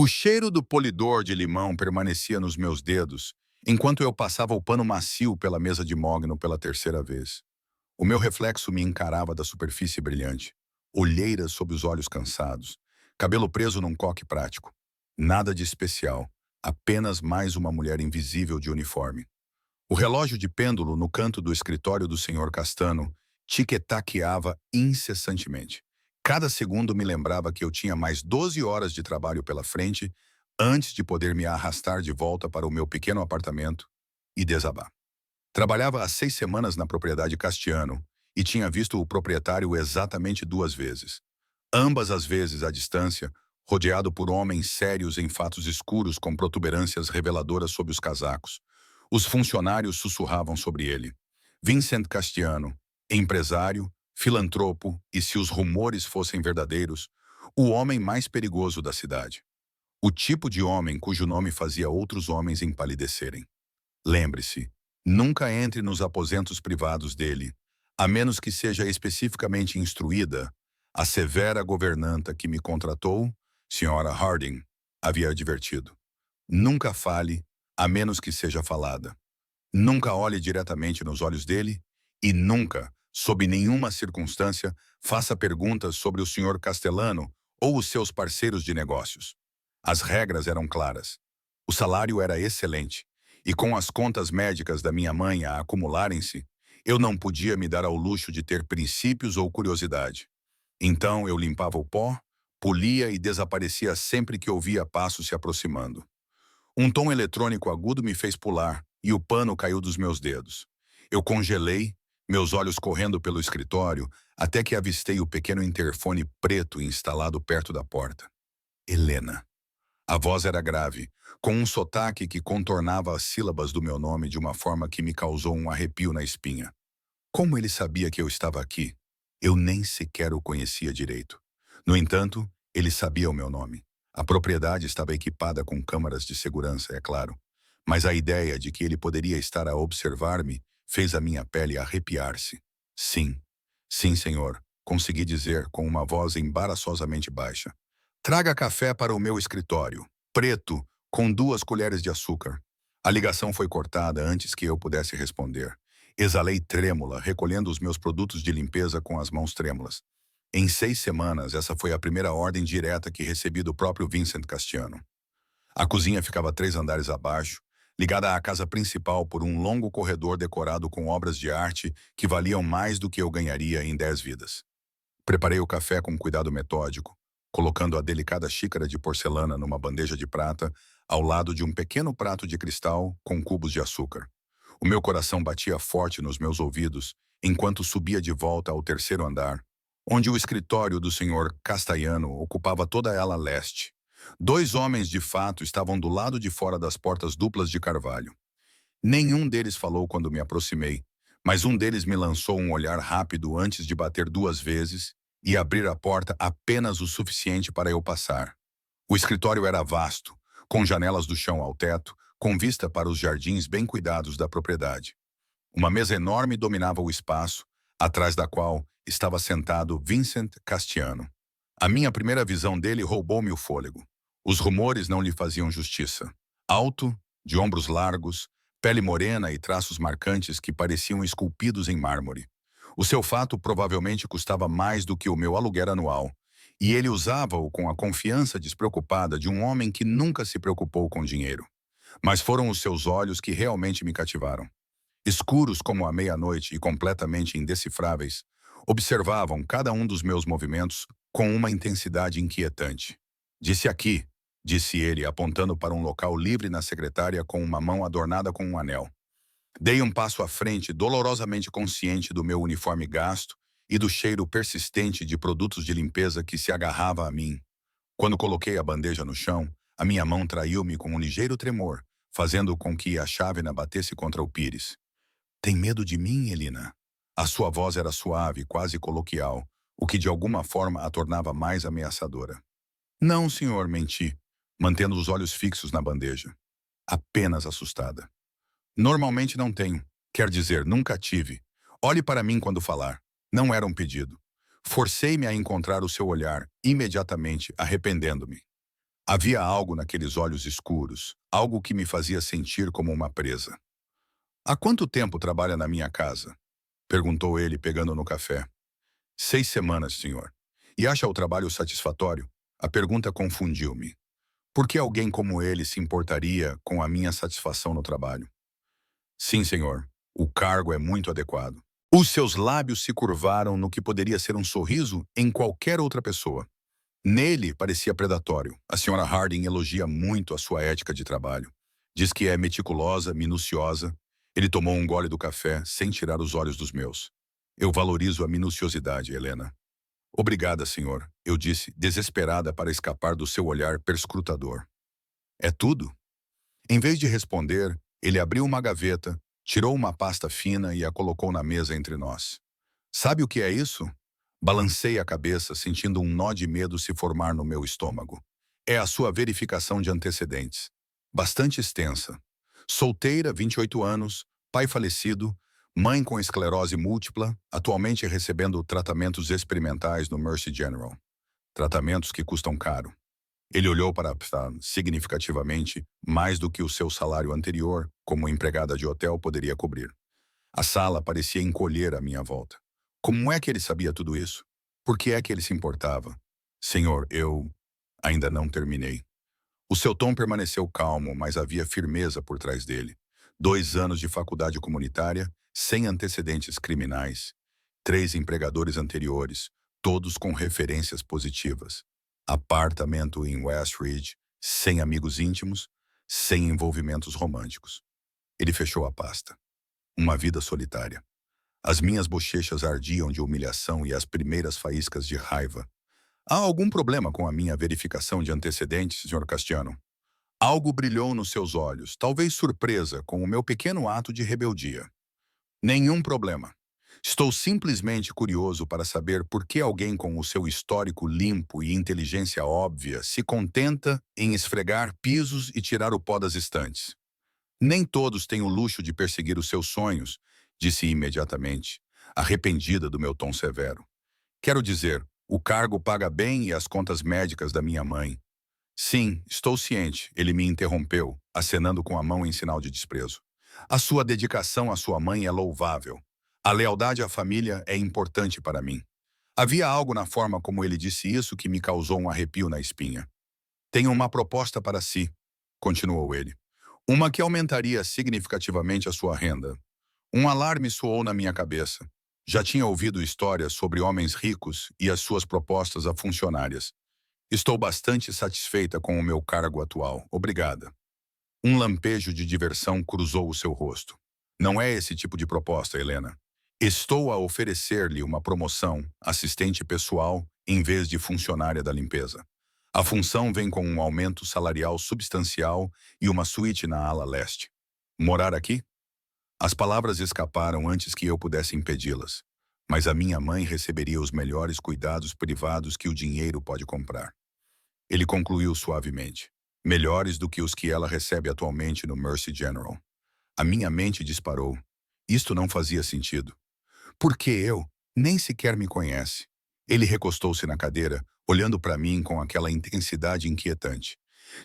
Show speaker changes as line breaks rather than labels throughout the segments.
O cheiro do polidor de limão permanecia nos meus dedos enquanto eu passava o pano macio pela mesa de mogno pela terceira vez. O meu reflexo me encarava da superfície brilhante, olheiras sob os olhos cansados, cabelo preso num coque prático. Nada de especial, apenas mais uma mulher invisível de uniforme. O relógio de pêndulo no canto do escritório do senhor Castano tiquetaqueava incessantemente. Cada segundo me lembrava que eu tinha mais 12 horas de trabalho pela frente antes de poder me arrastar de volta para o meu pequeno apartamento e desabar. Trabalhava há 6 semanas na propriedade Castiano e tinha visto o proprietário exatamente 2 vezes. Ambas as vezes à distância, rodeado por homens sérios em fatos escuros com protuberâncias reveladoras sob os casacos. Os funcionários sussurravam sobre ele. Vincent Castiano, empresário, filantropo e, se os rumores fossem verdadeiros, o homem mais perigoso da cidade. O tipo de homem cujo nome fazia outros homens empalidecerem. Lembre-se, nunca entre nos aposentos privados dele, a menos que seja especificamente instruída. A severa governanta que me contratou, Sra. Harding, havia advertido. Nunca fale, a menos que seja falada. Nunca olhe diretamente nos olhos dele e nunca, sob nenhuma circunstância, faça perguntas sobre o Sr. Castellano ou os seus parceiros de negócios. As regras eram claras. O salário era excelente e, com as contas médicas da minha mãe a acumularem-se, eu não podia me dar ao luxo de ter princípios ou curiosidade. Então eu limpava o pó, polia e desaparecia sempre que ouvia passos se aproximando. Um tom eletrônico agudo me fez pular e o pano caiu dos meus dedos. Eu congelei, meus olhos correndo pelo escritório, até que avistei o pequeno interfone preto instalado perto da porta. Helena. A voz era grave, com um sotaque que contornava as sílabas do meu nome de uma forma que me causou um arrepio na espinha. Como ele sabia que eu estava aqui? Eu nem sequer o conhecia direito. No entanto, ele sabia o meu nome. A propriedade estava equipada com câmaras de segurança, é claro. Mas a ideia de que ele poderia estar a observar-me fez a minha pele arrepiar-se. Sim, sim, senhor, consegui dizer com uma voz embaraçosamente baixa. Traga café para o meu escritório, preto, com 2 colheres de açúcar. A ligação foi cortada antes que eu pudesse responder. Exalei trêmula, recolhendo os meus produtos de limpeza com as mãos trêmulas. Em 6 semanas, essa foi a primeira ordem direta que recebi do próprio Vincent Castiano. A cozinha ficava 3 andares abaixo, ligada à casa principal por um longo corredor decorado com obras de arte que valiam mais do que eu ganharia em 10 vidas. Preparei o café com cuidado metódico, colocando a delicada xícara de porcelana numa bandeja de prata ao lado de um pequeno prato de cristal com cubos de açúcar. O meu coração batia forte nos meus ouvidos enquanto subia de volta ao 3º andar, onde o escritório do Sr. Castellano ocupava toda ela a leste. 2 homens de fato estavam do lado de fora das portas duplas de carvalho. Nenhum deles falou quando me aproximei, mas um deles me lançou um olhar rápido antes de bater 2 vezes e abrir a porta apenas o suficiente para eu passar. O escritório era vasto, com janelas do chão ao teto, com vista para os jardins bem cuidados da propriedade. Uma mesa enorme dominava o espaço, atrás da qual estava sentado Vincent Castiano. A minha primeira visão dele roubou-me o fôlego. Os rumores não lhe faziam justiça. Alto, de ombros largos, pele morena e traços marcantes que pareciam esculpidos em mármore. O seu fato provavelmente custava mais do que o meu aluguer anual, e ele usava-o com a confiança despreocupada de um homem que nunca se preocupou com dinheiro. Mas foram os seus olhos que realmente me cativaram. Escuros como a meia-noite e completamente indecifráveis, observavam cada um dos meus movimentos com uma intensidade inquietante. Disse aqui, disse ele, apontando para um local livre na secretária com uma mão adornada com um anel. Dei um passo à frente, dolorosamente consciente do meu uniforme gasto e do cheiro persistente de produtos de limpeza que se agarrava a mim. Quando coloquei a bandeja no chão, a minha mão traiu-me com um ligeiro tremor, fazendo com que a chávena batesse contra o pires. Tem medo de mim, Helena? A sua voz era suave, quase coloquial, o que de alguma forma a tornava mais ameaçadora. Não, senhor, menti, mantendo os olhos fixos na bandeja. Apenas assustada. Normalmente não tenho. Quer dizer, nunca tive. Olhe para mim quando falar. Não era um pedido. Forcei-me a encontrar o seu olhar, imediatamente, arrependendo-me. Havia algo naqueles olhos escuros, algo que me fazia sentir como uma presa. Há quanto tempo trabalha na minha casa? Perguntou ele, pegando no café. 6 semanas, senhor. E acha o trabalho satisfatório? A pergunta confundiu-me. Por que alguém como ele se importaria com a minha satisfação no trabalho? Sim, senhor. O cargo é muito adequado. Os seus lábios se curvaram no que poderia ser um sorriso em qualquer outra pessoa. Nele parecia predatório. A senhora Harding elogia muito a sua ética de trabalho. Diz que é meticulosa, minuciosa. Ele tomou um gole do café sem tirar os olhos dos meus. Eu valorizo a minuciosidade, Helena. Obrigada, senhor, eu disse, desesperada para escapar do seu olhar perscrutador. É tudo? Em vez de responder, ele abriu uma gaveta, tirou uma pasta fina e a colocou na mesa entre nós. Sabe o que é isso? Balancei a cabeça, sentindo um nó de medo se formar no meu estômago. É a sua verificação de antecedentes. Bastante extensa. Solteira, 28 anos, pai falecido, mãe com esclerose múltipla, atualmente recebendo tratamentos experimentais no Mercy General. Tratamentos que custam caro. Ele olhou para Ptah significativamente mais do que o seu salário anterior, como empregada de hotel, poderia cobrir. A sala parecia encolher à minha volta. Como é que ele sabia tudo isso? Por que é que ele se importava? Senhor, eu ainda não terminei. O seu tom permaneceu calmo, mas havia firmeza por trás dele. 2 anos de faculdade comunitária, sem antecedentes criminais. 3 empregadores anteriores, todos com referências positivas. Apartamento em West Ridge, sem amigos íntimos, sem envolvimentos românticos. Ele fechou a pasta. Uma vida solitária. As minhas bochechas ardiam de humilhação e as primeiras faíscas de raiva. Há algum problema com a minha verificação de antecedentes, Sr. Castiano? Algo brilhou nos seus olhos, talvez surpresa com o meu pequeno ato de rebeldia. Nenhum problema. Estou simplesmente curioso para saber por que alguém com o seu histórico limpo e inteligência óbvia se contenta em esfregar pisos e tirar o pó das estantes. Nem todos têm o luxo de perseguir os seus sonhos, disse imediatamente, arrependida do meu tom severo. Quero dizer, o cargo paga bem e as contas médicas da minha mãe. Sim, estou ciente, ele me interrompeu, acenando com a mão em sinal de desprezo. A sua dedicação à sua mãe é louvável. A lealdade à família é importante para mim. Havia algo na forma como ele disse isso que me causou um arrepio na espinha. Tenho uma proposta para si, continuou ele. Uma que aumentaria significativamente a sua renda. Um alarme soou na minha cabeça. Já tinha ouvido histórias sobre homens ricos e as suas propostas a funcionárias. Estou bastante satisfeita com o meu cargo atual. Obrigada. Um lampejo de diversão cruzou o seu rosto. Não é esse tipo de proposta, Helena. Estou a oferecer-lhe uma promoção, assistente pessoal, em vez de funcionária da limpeza. A função vem com um aumento salarial substancial e uma suíte na ala leste. Morar aqui? As palavras escaparam antes que eu pudesse impedi-las. Mas a minha mãe receberia os melhores cuidados privados que o dinheiro pode comprar. Ele concluiu suavemente. Melhores do que os que ela recebe atualmente no Mercy General. A minha mente disparou. Isto não fazia sentido. Porque eu nem sequer me conhece. Ele recostou-se na cadeira, olhando para mim com aquela intensidade inquietante.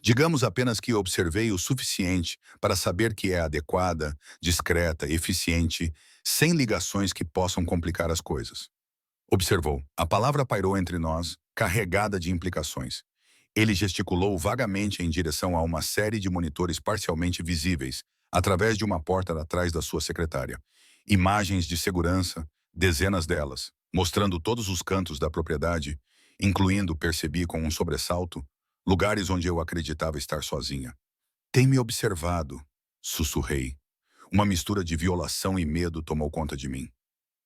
Digamos apenas que observei o suficiente para saber que é adequada, discreta, eficiente, sem ligações que possam complicar as coisas. Observou. A palavra pairou entre nós, carregada de implicações. Ele gesticulou vagamente em direção a uma série de monitores parcialmente visíveis, através de uma porta atrás da sua secretária. Imagens de segurança, dezenas delas, mostrando todos os cantos da propriedade, incluindo, percebi com um sobressalto, lugares onde eu acreditava estar sozinha. Tem me observado, sussurrei. Uma mistura de violação e medo tomou conta de mim.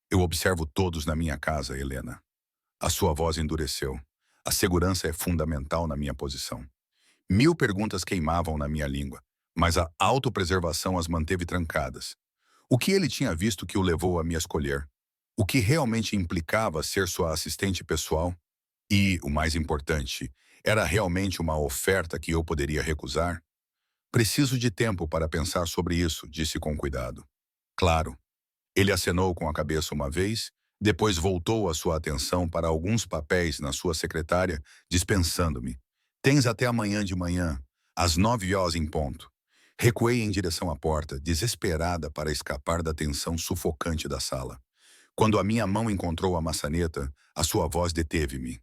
Eu observo todos na minha casa, Helena. A sua voz endureceu. A segurança é fundamental na minha posição. 1000 perguntas queimavam na minha língua, mas a autopreservação as manteve trancadas. O que ele tinha visto que o levou a me escolher? O que realmente implicava ser sua assistente pessoal? E, o mais importante, era realmente uma oferta que eu poderia recusar? Preciso de tempo para pensar sobre isso, disse com cuidado. Claro. Ele acenou com a cabeça uma vez, depois voltou a sua atenção para alguns papéis na sua secretária, dispensando-me. Tens até amanhã de manhã, às 9 horas em ponto. Recuei em direção à porta, desesperada para escapar da tensão sufocante da sala. Quando a minha mão encontrou a maçaneta, a sua voz deteve-me.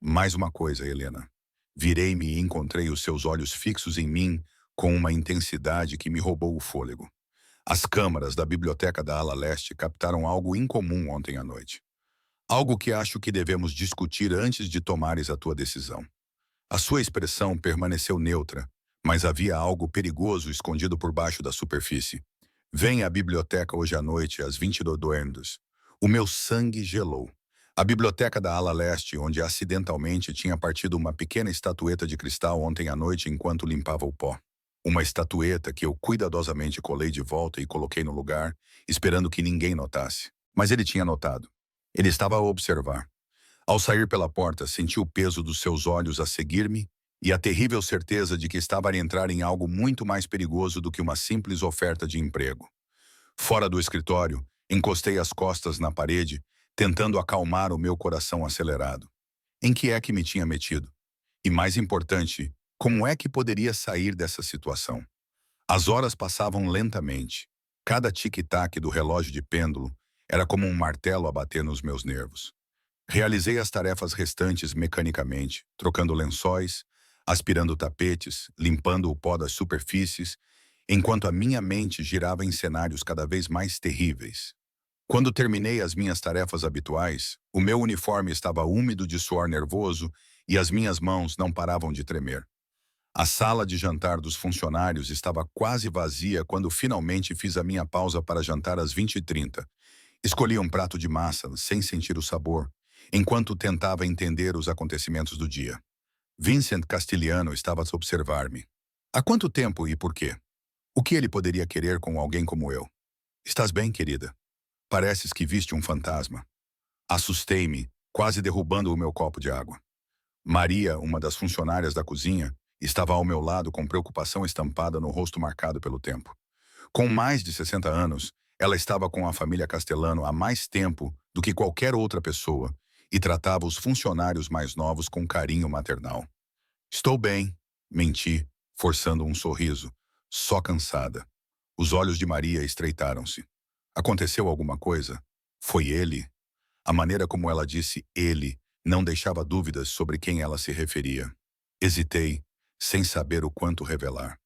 Mais uma coisa, Helena. Virei-me e encontrei os seus olhos fixos em mim com uma intensidade que me roubou o fôlego. As câmaras da biblioteca da ala leste captaram algo incomum ontem à noite. Algo que acho que devemos discutir antes de tomares a tua decisão. A sua expressão permaneceu neutra, mas havia algo perigoso escondido por baixo da superfície. Venha à biblioteca hoje à noite, às 22 horas. O meu sangue gelou. A biblioteca da ala leste, onde acidentalmente tinha partido uma pequena estatueta de cristal ontem à noite enquanto limpava o pó. Uma estatueta que eu cuidadosamente colei de volta e coloquei no lugar, esperando que ninguém notasse. Mas ele tinha notado. Ele estava a observar. Ao sair pela porta, senti o peso dos seus olhos a seguir-me e a terrível certeza de que estava a entrar em algo muito mais perigoso do que uma simples oferta de emprego. Fora do escritório, encostei as costas na parede, tentando acalmar o meu coração acelerado. Em que é que me tinha metido? E mais importante, como é que poderia sair dessa situação? As horas passavam lentamente. Cada tic-tac do relógio de pêndulo era como um martelo a bater nos meus nervos. Realizei as tarefas restantes mecanicamente, trocando lençóis, aspirando tapetes, limpando o pó das superfícies, enquanto a minha mente girava em cenários cada vez mais terríveis. Quando terminei as minhas tarefas habituais, o meu uniforme estava úmido de suor nervoso e as minhas mãos não paravam de tremer. A sala de jantar dos funcionários estava quase vazia quando finalmente fiz a minha pausa para jantar às 20h30. Escolhi um prato de massa, sem sentir o sabor, enquanto tentava entender os acontecimentos do dia. Vincent Castiliano estava a observar-me. Há quanto tempo e por quê? O que ele poderia querer com alguém como eu? Estás bem, querida? Pareces que viste um fantasma. Assustei-me, quase derrubando o meu copo de água. Maria, uma das funcionárias da cozinha, estava ao meu lado com preocupação estampada no rosto marcado pelo tempo. Com mais de 60 anos, ela estava com a família Castellano há mais tempo do que qualquer outra pessoa e tratava os funcionários mais novos com carinho maternal. Estou bem, menti, forçando um sorriso, só cansada. Os olhos de Maria estreitaram-se. Aconteceu alguma coisa? Foi ele? A maneira como ela disse ele não deixava dúvidas sobre quem ela se referia. Hesitei, sem saber o quanto revelar.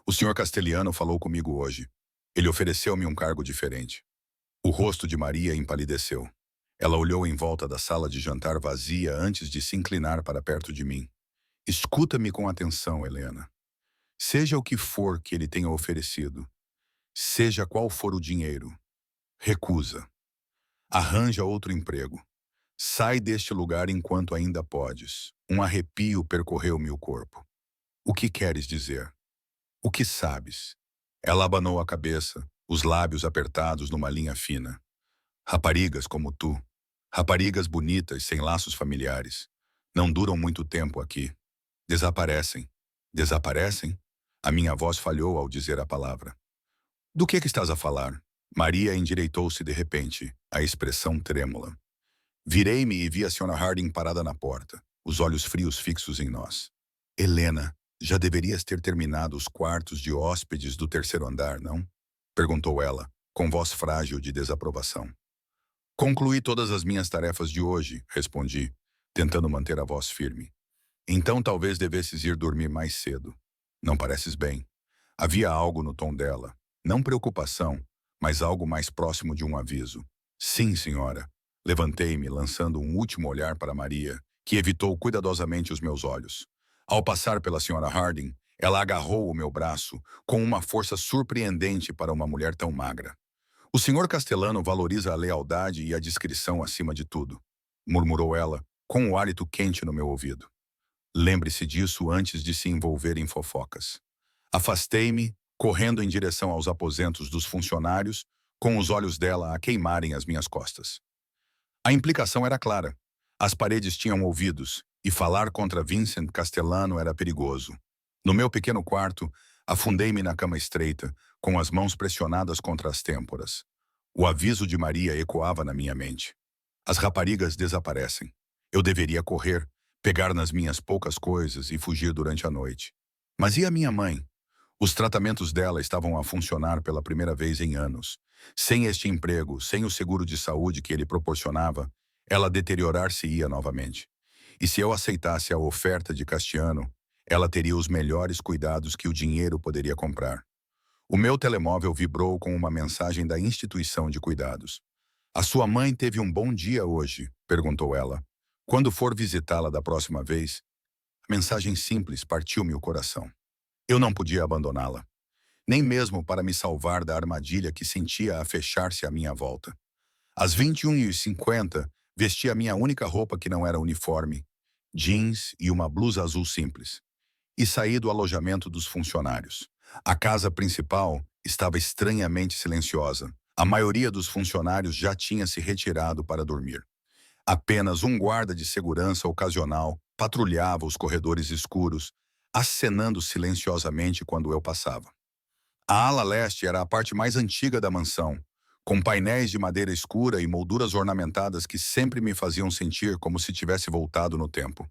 O senhor Castiliano falou comigo hoje. Ele ofereceu-me um cargo diferente. O rosto de Maria empalideceu. Ela olhou em volta da sala de jantar vazia antes de se inclinar para perto de mim. Escuta-me com atenção, Helena. Seja o que for que ele tenha oferecido, seja qual for o dinheiro, recusa. Arranja outro emprego. Sai deste lugar enquanto ainda podes. Um arrepio percorreu-me o corpo. O que queres dizer? O que sabes? Ela abanou a cabeça, os lábios apertados numa linha fina. Raparigas como tu. Raparigas bonitas, sem laços familiares. Não duram muito tempo aqui. Desaparecem. Desaparecem? A minha voz falhou ao dizer a palavra. Do que estás a falar? Maria endireitou-se de repente, a expressão trêmula. Virei-me e vi a Sra. Harding parada na porta, os olhos frios fixos em nós. Helena, já deverias ter terminado os quartos de hóspedes do terceiro andar, não? Perguntou ela, com voz frágil de desaprovação. Concluí todas as minhas tarefas de hoje, respondi, tentando manter a voz firme. Então talvez devesses ir dormir mais cedo. Não pareces bem. Havia algo no tom dela, não preocupação, mas algo mais próximo de um aviso. Sim, senhora. Levantei-me, lançando um último olhar para Maria, que evitou cuidadosamente os meus olhos. Ao passar pela Sra. Harding, ela agarrou o meu braço com uma força surpreendente para uma mulher tão magra. O senhor Castellano valoriza a lealdade e a discrição acima de tudo, murmurou ela, com o hálito quente no meu ouvido. Lembre-se disso antes de se envolver em fofocas. Afastei-me, correndo em direção aos aposentos dos funcionários, com os olhos dela a queimarem as minhas costas. A implicação era clara. As paredes tinham ouvidos, e falar contra Vincent Castellano era perigoso. No meu pequeno quarto, afundei-me na cama estreita, com as mãos pressionadas contra as têmporas. O aviso de Maria ecoava na minha mente. As raparigas desaparecem. Eu deveria correr, pegar nas minhas poucas coisas e fugir durante a noite. Mas e a minha mãe? Os tratamentos dela estavam a funcionar pela primeira vez em anos. Sem este emprego, sem o seguro de saúde que ele proporcionava, ela deteriorar-se-ia novamente. E se eu aceitasse a oferta de Castiano, ela teria os melhores cuidados que o dinheiro poderia comprar. O meu telemóvel vibrou com uma mensagem da instituição de cuidados. "A sua mãe teve um bom dia hoje?" perguntou ela. "Quando for visitá-la da próxima vez?" A mensagem simples partiu-me o coração. Eu não podia abandoná-la, nem mesmo para me salvar da armadilha que sentia a fechar-se à minha volta. Às 21h50, vesti a minha única roupa que não era uniforme, jeans e uma blusa azul simples, e saí do alojamento dos funcionários. A casa principal estava estranhamente silenciosa. A maioria dos funcionários já tinha se retirado para dormir. Apenas um guarda de segurança ocasional patrulhava os corredores escuros, acenando silenciosamente quando eu passava. A ala leste era a parte mais antiga da mansão, com painéis de madeira escura e molduras ornamentadas que sempre me faziam sentir como se tivesse voltado no tempo.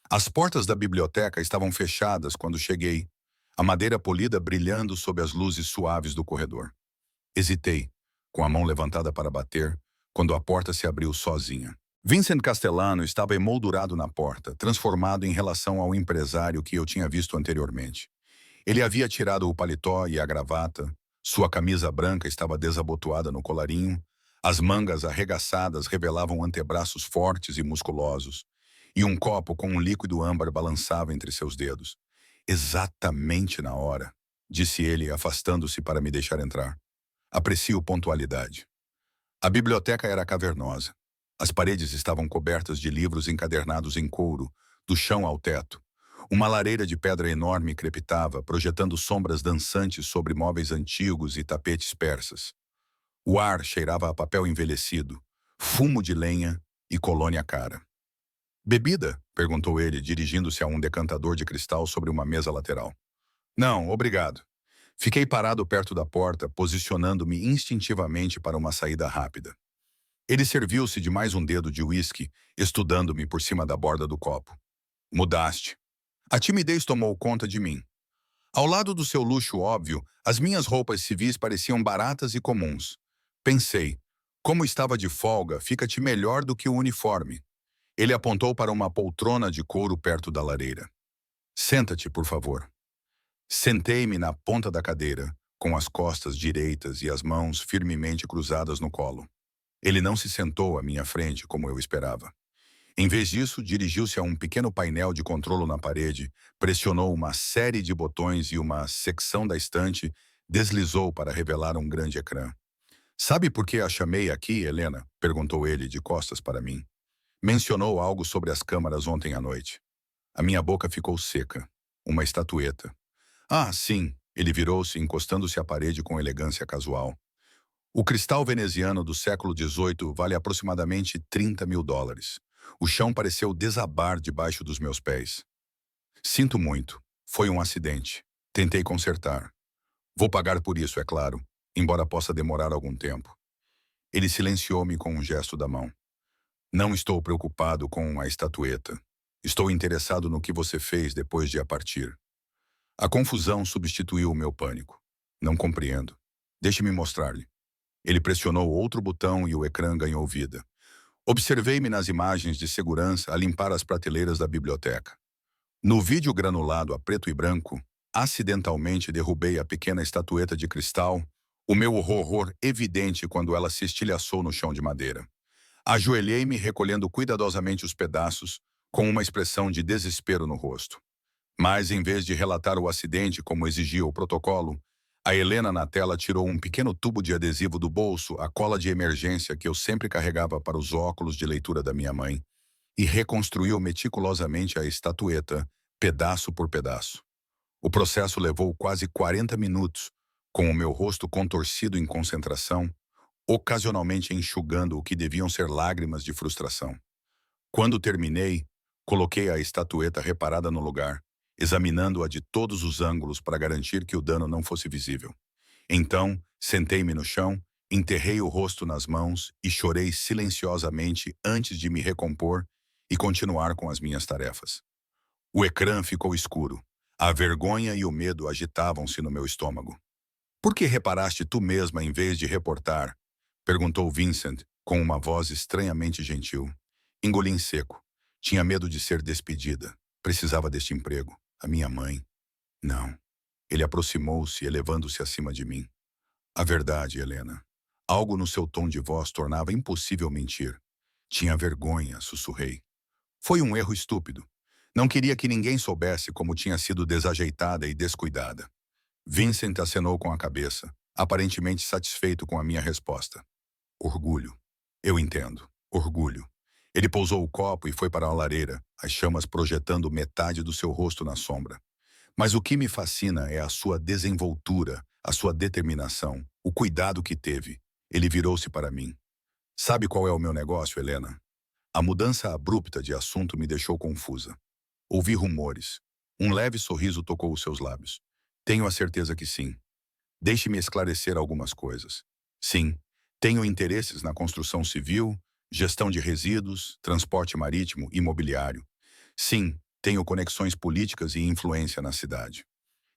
As portas da biblioteca estavam fechadas quando cheguei, a madeira polida brilhando sob as luzes suaves do corredor. Hesitei, com a mão levantada para bater, quando a porta se abriu sozinha. Vincent Castellano estava emoldurado na porta, transformado em relação ao empresário que eu tinha visto anteriormente. Ele havia tirado o paletó e a gravata, sua camisa branca estava desabotoada no colarinho, as mangas arregaçadas revelavam antebraços fortes e musculosos, e um copo com um líquido âmbar balançava entre seus dedos. "Exatamente na hora", disse ele, afastando-se para me deixar entrar. "Aprecio pontualidade." A biblioteca era cavernosa. As paredes estavam cobertas de livros encadernados em couro, do chão ao teto. Uma lareira de pedra enorme crepitava, projetando sombras dançantes sobre móveis antigos e tapetes persas. O ar cheirava a papel envelhecido, fumo de lenha e colônia cara. "Bebida?" perguntou ele, dirigindo-se a um decantador de cristal sobre uma mesa lateral. "Não, obrigado." Fiquei parado perto da porta, posicionando-me instintivamente para uma saída rápida. Ele serviu-se de mais um dedo de uísque, estudando-me por cima da borda do copo. "Mudaste." A timidez tomou conta de mim. Ao lado do seu luxo óbvio, as minhas roupas civis pareciam baratas e comuns. Pensei, como estava de folga, fica-te melhor do que o uniforme. Ele apontou para uma poltrona de couro perto da lareira. "Senta-te, por favor." Sentei-me na ponta da cadeira, com as costas direitas e as mãos firmemente cruzadas no colo. Ele não se sentou à minha frente como eu esperava. Em vez disso, dirigiu-se a um pequeno painel de controlo na parede, pressionou uma série de botões e uma secção da estante deslizou para revelar um grande ecrã. "Sabe por que a chamei aqui, Helena?" perguntou ele de costas para mim. "Mencionou algo sobre as câmaras ontem à noite." A minha boca ficou seca. Uma estatueta. "Ah, sim." Ele virou-se, encostando-se à parede com elegância casual. "O cristal veneziano do século XVIII vale aproximadamente $30.000. O chão pareceu desabar debaixo dos meus pés." "Sinto muito. Foi um acidente. Tentei consertar. Vou pagar por isso, é claro, embora possa demorar algum tempo." Ele silenciou-me com um gesto da mão. "Não estou preocupado com a estatueta. Estou interessado no que você fez depois de a partir." A confusão substituiu o meu pânico. "Não compreendo. Deixe-me mostrar-lhe." Ele pressionou outro botão e o ecrã ganhou vida. Observei-me nas imagens de segurança a limpar as prateleiras da biblioteca. No vídeo granulado a preto e branco, acidentalmente derrubei a pequena estatueta de cristal, o meu horror evidente quando ela se estilhaçou no chão de madeira. Ajoelhei-me recolhendo cuidadosamente os pedaços, com uma expressão de desespero no rosto. Mas, em vez de relatar o acidente como exigia o protocolo, a Helena na tela tirou um pequeno tubo de adesivo do bolso, a cola de emergência que eu sempre carregava para os óculos de leitura da minha mãe, e reconstruiu meticulosamente a estatueta, pedaço por pedaço. O processo levou quase 40 minutos, com o meu rosto contorcido em concentração, ocasionalmente enxugando o que deviam ser lágrimas de frustração. Quando terminei, coloquei a estatueta reparada no lugar, examinando-a de todos os ângulos para garantir que o dano não fosse visível. Então, sentei-me no chão, enterrei o rosto nas mãos e chorei silenciosamente antes de me recompor e continuar com as minhas tarefas. O ecrã ficou escuro. A vergonha e o medo agitavam-se no meu estômago. Por que reparaste tu mesma em vez de reportar? Perguntou Vincent, com uma voz estranhamente gentil. Engoli em seco. Tinha medo de ser despedida. Precisava deste emprego. A minha mãe. Não. Ele aproximou-se, elevando-se acima de mim. A verdade, Helena. Algo no seu tom de voz tornava impossível mentir. Tinha vergonha, sussurrei. Foi um erro estúpido. Não queria que ninguém soubesse como tinha sido desajeitada e descuidada. Vincent acenou com a cabeça, aparentemente satisfeito com a minha resposta. Orgulho. Eu entendo. Orgulho. Ele pousou o copo e foi para a lareira, as chamas projetando metade do seu rosto na sombra. Mas o que me fascina é a sua desenvoltura, a sua determinação, o cuidado que teve. Ele virou-se para mim. Sabe qual é o meu negócio, Helena? A mudança abrupta de assunto me deixou confusa. Ouvi rumores. Um leve sorriso tocou os seus lábios. Tenho a certeza que sim. Deixe-me esclarecer algumas coisas. Sim, tenho interesses na construção civil, gestão de resíduos, transporte marítimo e imobiliário. Sim, tenho conexões políticas e influência na cidade.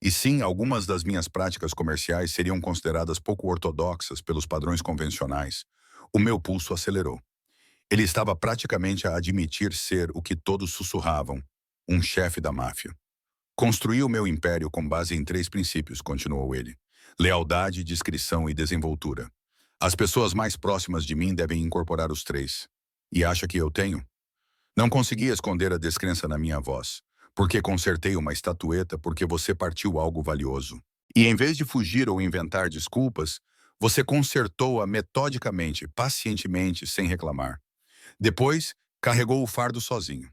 E sim, algumas das minhas práticas comerciais seriam consideradas pouco ortodoxas pelos padrões convencionais. O meu pulso acelerou. Ele estava praticamente a admitir ser o que todos sussurravam, um chefe da máfia. Construí o meu império com base em 3 princípios, continuou ele. Lealdade, discrição e desenvoltura. As pessoas mais próximas de mim devem incorporar os 3. E acha que eu tenho? Não consegui esconder a descrença na minha voz. Porque consertei uma estatueta porque você partiu algo valioso. E em vez de fugir ou inventar desculpas, você consertou-a metodicamente, pacientemente, sem reclamar. Depois, carregou o fardo sozinho.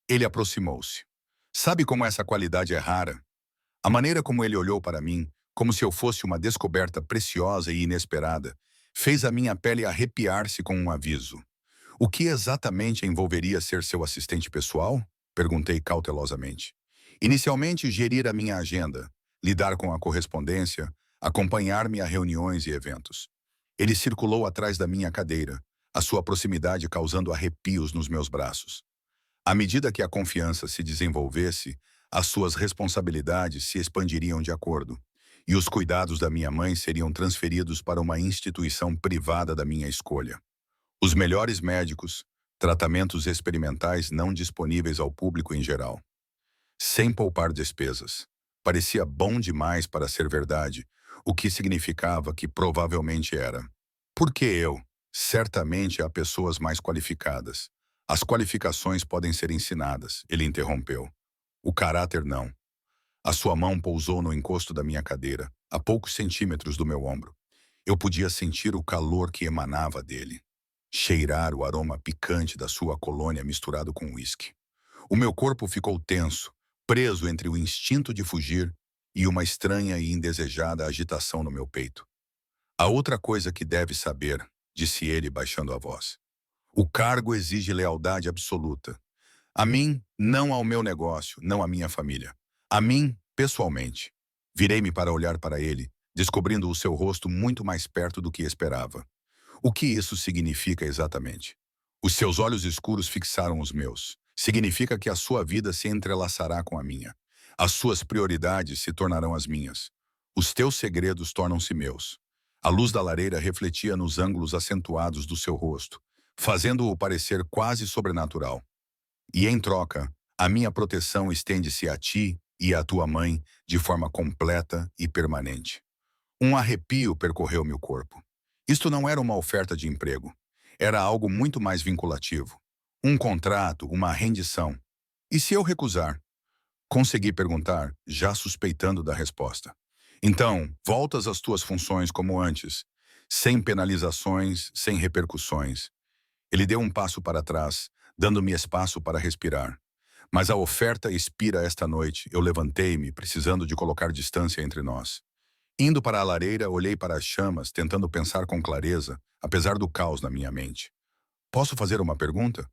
Ele aproximou-se. Sabe como essa qualidade é rara? A maneira como ele olhou para mim, como se eu fosse uma descoberta preciosa e inesperada, fez a minha pele arrepiar-se com um aviso. O que exatamente envolveria ser seu assistente pessoal? Perguntei cautelosamente. Inicialmente, gerir a minha agenda, lidar com a correspondência, acompanhar-me a reuniões e eventos. Ele circulou atrás da minha cadeira, a sua proximidade causando arrepios nos meus braços. À medida que a confiança se desenvolvesse, as suas responsabilidades se expandiriam de acordo, e os cuidados da minha mãe seriam transferidos para uma instituição privada da minha escolha. Os melhores médicos, tratamentos experimentais não disponíveis ao público em geral. Sem poupar despesas. Parecia bom demais para ser verdade, o que significava que provavelmente era. Por que eu? Certamente há pessoas mais qualificadas. As qualificações podem ser ensinadas, ele interrompeu. O caráter não. A sua mão pousou no encosto da minha cadeira, a poucos centímetros do meu ombro. Eu podia sentir o calor que emanava dele. Cheirar o aroma picante da sua colônia misturado com uísque. O meu corpo ficou tenso, preso entre o instinto de fugir e uma estranha e indesejada agitação no meu peito. A outra coisa que deve saber, disse ele baixando a voz. O cargo exige lealdade absoluta. A mim, não ao meu negócio, não à minha família. A mim, pessoalmente. Virei-me para olhar para ele, descobrindo o seu rosto muito mais perto do que esperava. O que isso significa exatamente? Os seus olhos escuros fixaram os meus. Significa que a sua vida se entrelaçará com a minha. As suas prioridades se tornarão as minhas. Os teus segredos tornam-se meus. A luz da lareira refletia nos ângulos acentuados do seu rosto, fazendo-o parecer quase sobrenatural. E em troca, a minha proteção estende-se a ti e à tua mãe de forma completa e permanente. Um arrepio percorreu meu corpo. Isto não era uma oferta de emprego. Era algo muito mais vinculativo. Um contrato, uma rendição. E se eu recusar? Consegui perguntar, já suspeitando da resposta. Então, voltas às tuas funções como antes, sem penalizações, sem repercussões. Ele deu um passo para trás, dando-me espaço para respirar. Mas a oferta expira esta noite. Eu levantei-me, precisando de colocar distância entre nós. Indo para a lareira, olhei para as chamas, tentando pensar com clareza, apesar do caos na minha mente. Posso fazer uma pergunta?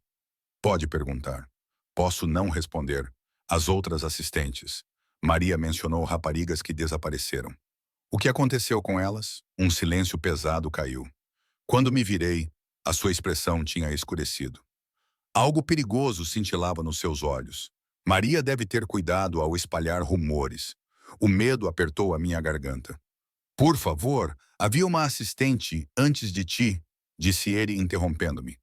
Pode perguntar. Posso não responder. As outras assistentes. Maria mencionou raparigas que desapareceram. O que aconteceu com elas? Um silêncio pesado caiu. Quando me virei, a sua expressão tinha escurecido. Algo perigoso cintilava nos seus olhos. Maria deve ter cuidado ao espalhar rumores. O medo apertou a minha garganta. Por favor, havia uma assistente antes de ti, disse ele interrompendo-me.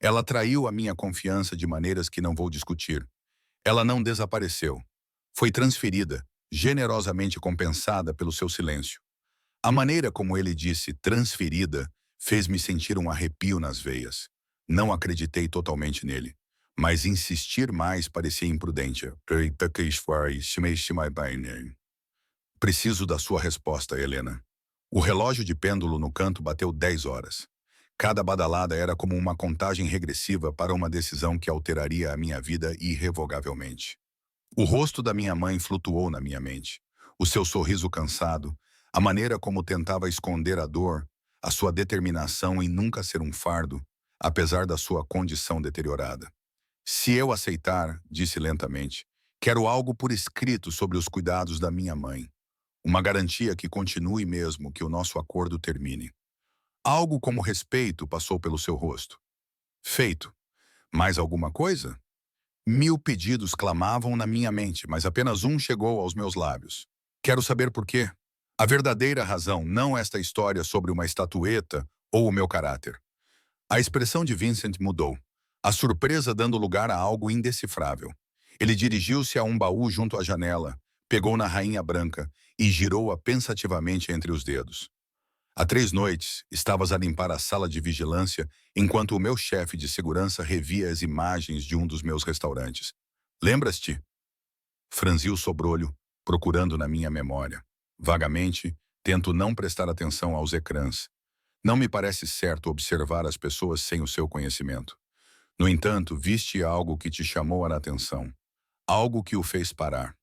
Ela traiu a minha confiança de maneiras que não vou discutir. Ela não desapareceu. Foi transferida, generosamente compensada pelo seu silêncio. A maneira como ele disse transferida fez-me sentir um arrepio nas veias. Não acreditei totalmente nele, mas insistir mais parecia imprudente. Preciso da sua resposta, Helena. O relógio de pêndulo no canto bateu 10 horas. Cada badalada era como uma contagem regressiva para uma decisão que alteraria a minha vida irrevogavelmente. O rosto da minha mãe flutuou na minha mente. O seu sorriso cansado, a maneira como tentava esconder a dor, a sua determinação em nunca ser um fardo, apesar da sua condição deteriorada. Se eu aceitar, disse lentamente, quero algo por escrito sobre os cuidados da minha mãe. Uma garantia que continue mesmo que o nosso acordo termine. Algo como respeito passou pelo seu rosto. Feito. Mais alguma coisa? 1000 pedidos clamavam na minha mente, mas apenas um chegou aos meus lábios. Quero saber por quê. A verdadeira razão, não esta história sobre uma estatueta ou o meu caráter. A expressão de Vincent mudou, a surpresa dando lugar a algo indecifrável. Ele dirigiu-se a um baú junto à janela, pegou na rainha branca e girou-a pensativamente entre os dedos. Há 3 noites, estavas a limpar a sala de vigilância enquanto o meu chefe de segurança revia as imagens de um dos meus restaurantes. Lembras-te? Franzi o sobrolho, procurando na minha memória. Vagamente, tento não prestar atenção aos ecrãs. Não me parece certo observar as pessoas sem o seu conhecimento. No entanto, viste algo que te chamou a atenção. Algo que o fez parar.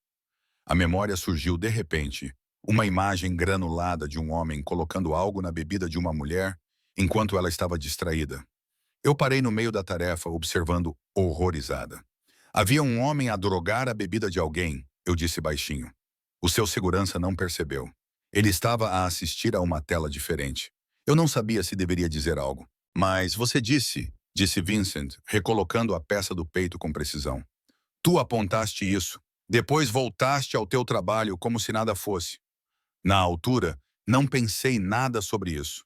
A memória surgiu de repente, uma imagem granulada de um homem colocando algo na bebida de uma mulher enquanto ela estava distraída. Eu parei no meio da tarefa, observando horrorizada. Havia um homem a drogar a bebida de alguém, eu disse baixinho. O seu segurança não percebeu. Ele estava a assistir a uma tela diferente. Eu não sabia se deveria dizer algo. Mas você disse Vincent, recolocando a peça do peito com precisão. Tu apontaste isso. Depois voltaste ao teu trabalho como se nada fosse. Na altura, não pensei nada sobre isso.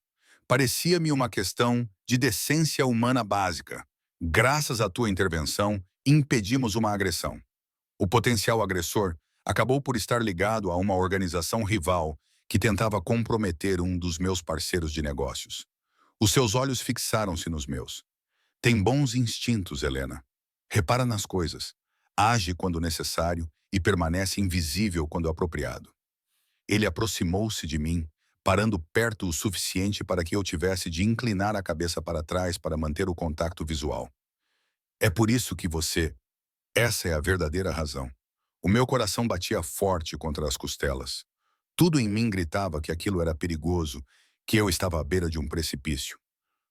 Parecia-me uma questão de decência humana básica. Graças à tua intervenção, impedimos uma agressão. O potencial agressor acabou por estar ligado a uma organização rival que tentava comprometer um dos meus parceiros de negócios. Os seus olhos fixaram-se nos meus. Tem bons instintos, Helena. Repara nas coisas. Age quando necessário e permanece invisível quando apropriado. Ele aproximou-se de mim, parando perto o suficiente para que eu tivesse de inclinar a cabeça para trás para manter o contato visual. É por isso que você... Essa é a verdadeira razão. O meu coração batia forte contra as costelas. Tudo em mim gritava que aquilo era perigoso, que eu estava à beira de um precipício.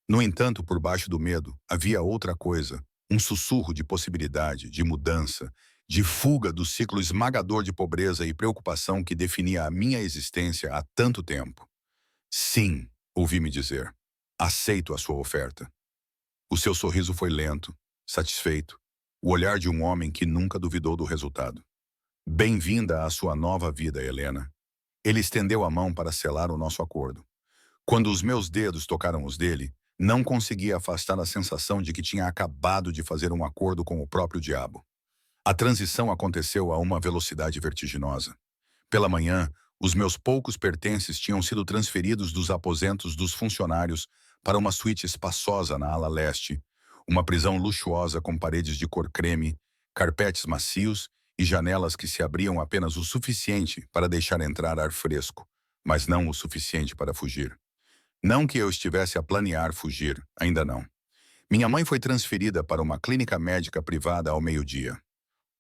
No entanto, por baixo do medo, havia outra coisa, um sussurro de possibilidade, de mudança, de fuga do ciclo esmagador de pobreza e preocupação que definia a minha existência há tanto tempo. Sim, ouvi-me dizer. Aceito a sua oferta. O seu sorriso foi lento, satisfeito, o olhar de um homem que nunca duvidou do resultado. Bem-vinda à sua nova vida, Helena. Ele estendeu a mão para selar o nosso acordo. Quando os meus dedos tocaram os dele, não conseguia afastar a sensação de que tinha acabado de fazer um acordo com o próprio diabo. A transição aconteceu a uma velocidade vertiginosa. Pela manhã, os meus poucos pertences tinham sido transferidos dos aposentos dos funcionários para uma suíte espaçosa na ala leste, uma prisão luxuosa com paredes de cor creme, carpetes macios e janelas que se abriam apenas o suficiente para deixar entrar ar fresco, mas não o suficiente para fugir. Não que eu estivesse a planear fugir, ainda não. Minha mãe foi transferida para uma clínica médica privada ao meio-dia.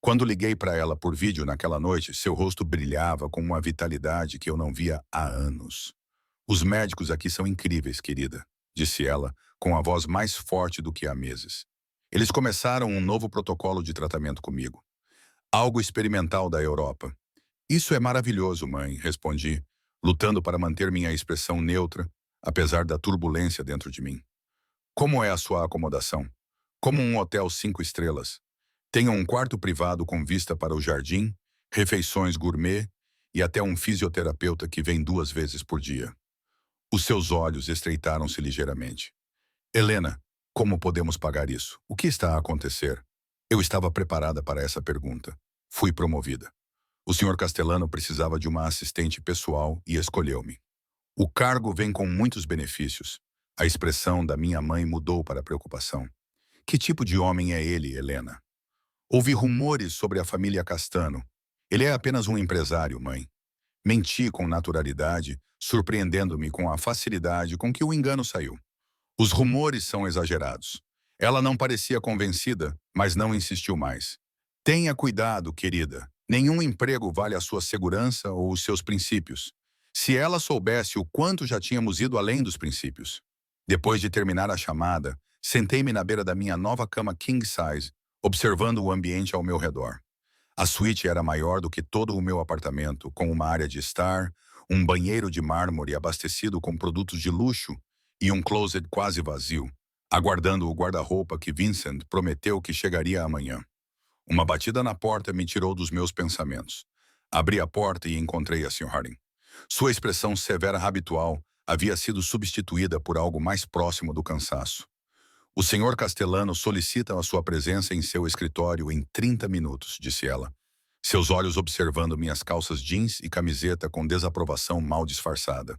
Quando liguei para ela por vídeo naquela noite, seu rosto brilhava com uma vitalidade que eu não via há anos. Os médicos aqui são incríveis, querida, disse ela, com a voz mais forte do que há meses. Eles começaram um novo protocolo de tratamento comigo. Algo experimental da Europa. Isso é maravilhoso, mãe, respondi, lutando para manter minha expressão neutra, apesar da turbulência dentro de mim. Como é a sua acomodação? Como um hotel 5 estrelas. Tenho um quarto privado com vista para o jardim, refeições gourmet e até um fisioterapeuta que vem 2 vezes por dia. Os seus olhos estreitaram-se ligeiramente. Helena, como podemos pagar isso? O que está a acontecer? Eu estava preparada para essa pergunta. Fui promovida. O senhor Castellano precisava de uma assistente pessoal e escolheu-me. O cargo vem com muitos benefícios. A expressão da minha mãe mudou para preocupação. Que tipo de homem é ele, Helena? Ouvi rumores sobre a família Castano. Ele é apenas um empresário, mãe. Menti com naturalidade, surpreendendo-me com a facilidade com que o engano saiu. Os rumores são exagerados. Ela não parecia convencida, mas não insistiu mais. Tenha cuidado, querida. Nenhum emprego vale a sua segurança ou os seus princípios. Se ela soubesse o quanto já tínhamos ido além dos princípios. Depois de terminar a chamada, sentei-me na beira da minha nova cama king size, observando o ambiente ao meu redor. A suíte era maior do que todo o meu apartamento, com uma área de estar, um banheiro de mármore abastecido com produtos de luxo e um closet quase vazio, aguardando o guarda-roupa que Vincent prometeu que chegaria amanhã. Uma batida na porta me tirou dos meus pensamentos. Abri a porta e encontrei a Sr. Harding. Sua expressão severa habitual havia sido substituída por algo mais próximo do cansaço. O senhor Castellano solicita a sua presença em seu escritório em 30 minutos, disse ela. Seus olhos observando minhas calças jeans e camiseta com desaprovação mal disfarçada.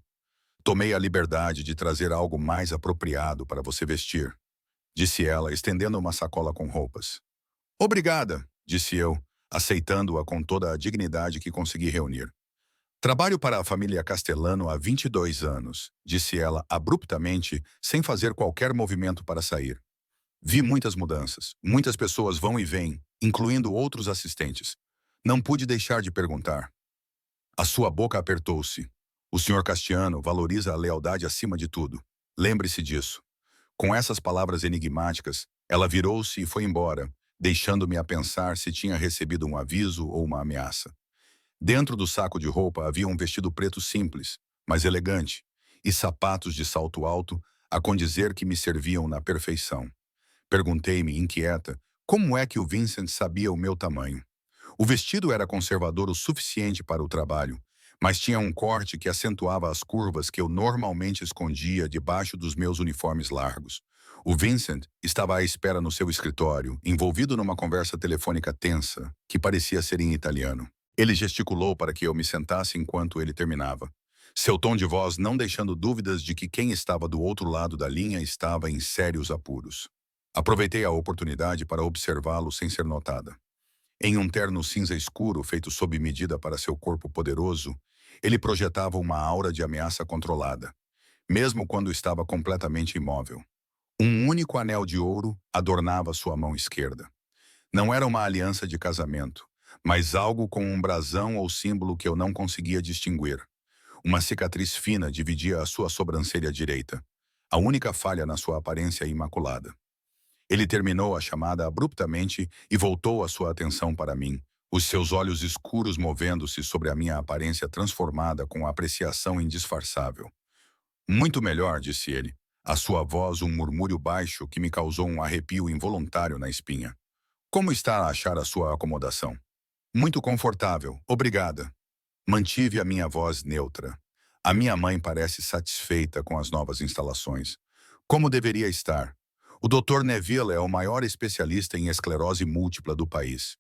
Tomei a liberdade de trazer algo mais apropriado para você vestir, disse ela, estendendo uma sacola com roupas. Obrigada, disse eu, aceitando-a com toda a dignidade que consegui reunir. Trabalho para a família Castellano há 22 anos, disse ela abruptamente, sem fazer qualquer movimento para sair. Vi muitas mudanças. Muitas pessoas vão e vêm, incluindo outros assistentes. Não pude deixar de perguntar. A sua boca apertou-se. O senhor Castiano valoriza a lealdade acima de tudo. Lembre-se disso. Com essas palavras enigmáticas, ela virou-se e foi embora, deixando-me a pensar se tinha recebido um aviso ou uma ameaça. Dentro do saco de roupa havia um vestido preto simples, mas elegante, e sapatos de salto alto, a condizer que me serviam na perfeição. Perguntei-me, inquieta, como é que o Vincent sabia o meu tamanho. O vestido era conservador o suficiente para o trabalho, mas tinha um corte que acentuava as curvas que eu normalmente escondia debaixo dos meus uniformes largos. O Vincent estava à espera no seu escritório, envolvido numa conversa telefônica tensa, que parecia ser em italiano. Ele gesticulou para que eu me sentasse enquanto ele terminava. Seu tom de voz não deixando dúvidas de que quem estava do outro lado da linha estava em sérios apuros. Aproveitei a oportunidade para observá-lo sem ser notada. Em um terno cinza escuro feito sob medida para seu corpo poderoso, ele projetava uma aura de ameaça controlada, mesmo quando estava completamente imóvel. Um único anel de ouro adornava sua mão esquerda. Não era uma aliança de casamento, mas algo com um brasão ou símbolo que eu não conseguia distinguir. Uma cicatriz fina dividia a sua sobrancelha direita, a única falha na sua aparência imaculada. Ele terminou a chamada abruptamente e voltou a sua atenção para mim, os seus olhos escuros movendo-se sobre a minha aparência transformada com apreciação indisfarçável. Muito melhor, disse ele, a sua voz um murmúrio baixo que me causou um arrepio involuntário na espinha. Como está a achar a sua acomodação? Muito confortável, obrigada. Mantive a minha voz neutra. A minha mãe parece satisfeita com as novas instalações. Como deveria estar? O Dr. Neville é o maior especialista em esclerose múltipla do país.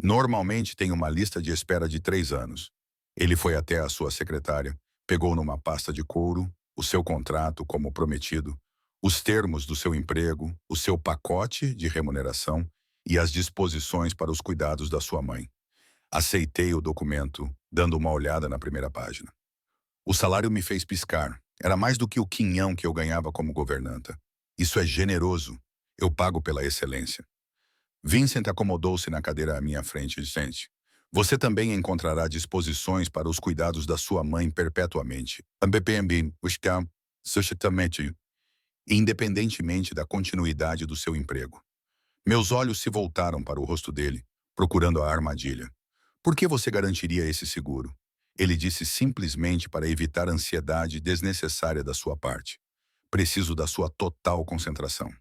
Normalmente tem uma lista de espera de 3 anos. Ele foi até a sua secretária, pegou numa pasta de couro o seu contrato como prometido, os termos do seu emprego, o seu pacote de remuneração e as disposições para os cuidados da sua mãe. Aceitei o documento, dando uma olhada na primeira página. O salário me fez piscar. Era mais do que o quinhão que eu ganhava como governanta. Isso é generoso. Eu pago pela excelência. Vincent acomodou-se na cadeira à minha frente, dizendo: Você também encontrará disposições para os cuidados da sua mãe perpetuamente. Independentemente da continuidade do seu emprego. Meus olhos se voltaram para o rosto dele, procurando a armadilha. Por que você garantiria esse seguro? Ele disse simplesmente para evitar a ansiedade desnecessária da sua parte. Preciso da sua total concentração.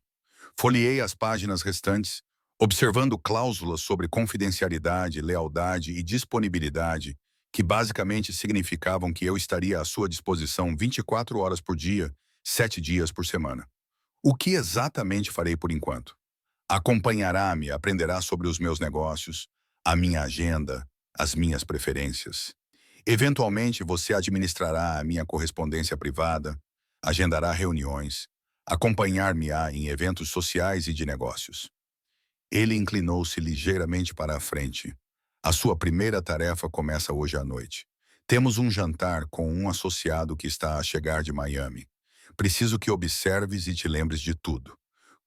Folheei as páginas restantes, observando cláusulas sobre confidencialidade, lealdade e disponibilidade, que basicamente significavam que eu estaria à sua disposição 24 horas por dia, 7 dias por semana. O que exatamente farei por enquanto? Acompanhará-me, aprenderá sobre os meus negócios, a minha agenda, as minhas preferências. Eventualmente, você administrará a minha correspondência privada, agendará reuniões, acompanhar-me-á em eventos sociais e de negócios. Ele inclinou-se ligeiramente para a frente. A sua primeira tarefa começa hoje à noite. Temos um jantar com um associado que está a chegar de Miami. Preciso que observes e te lembres de tudo.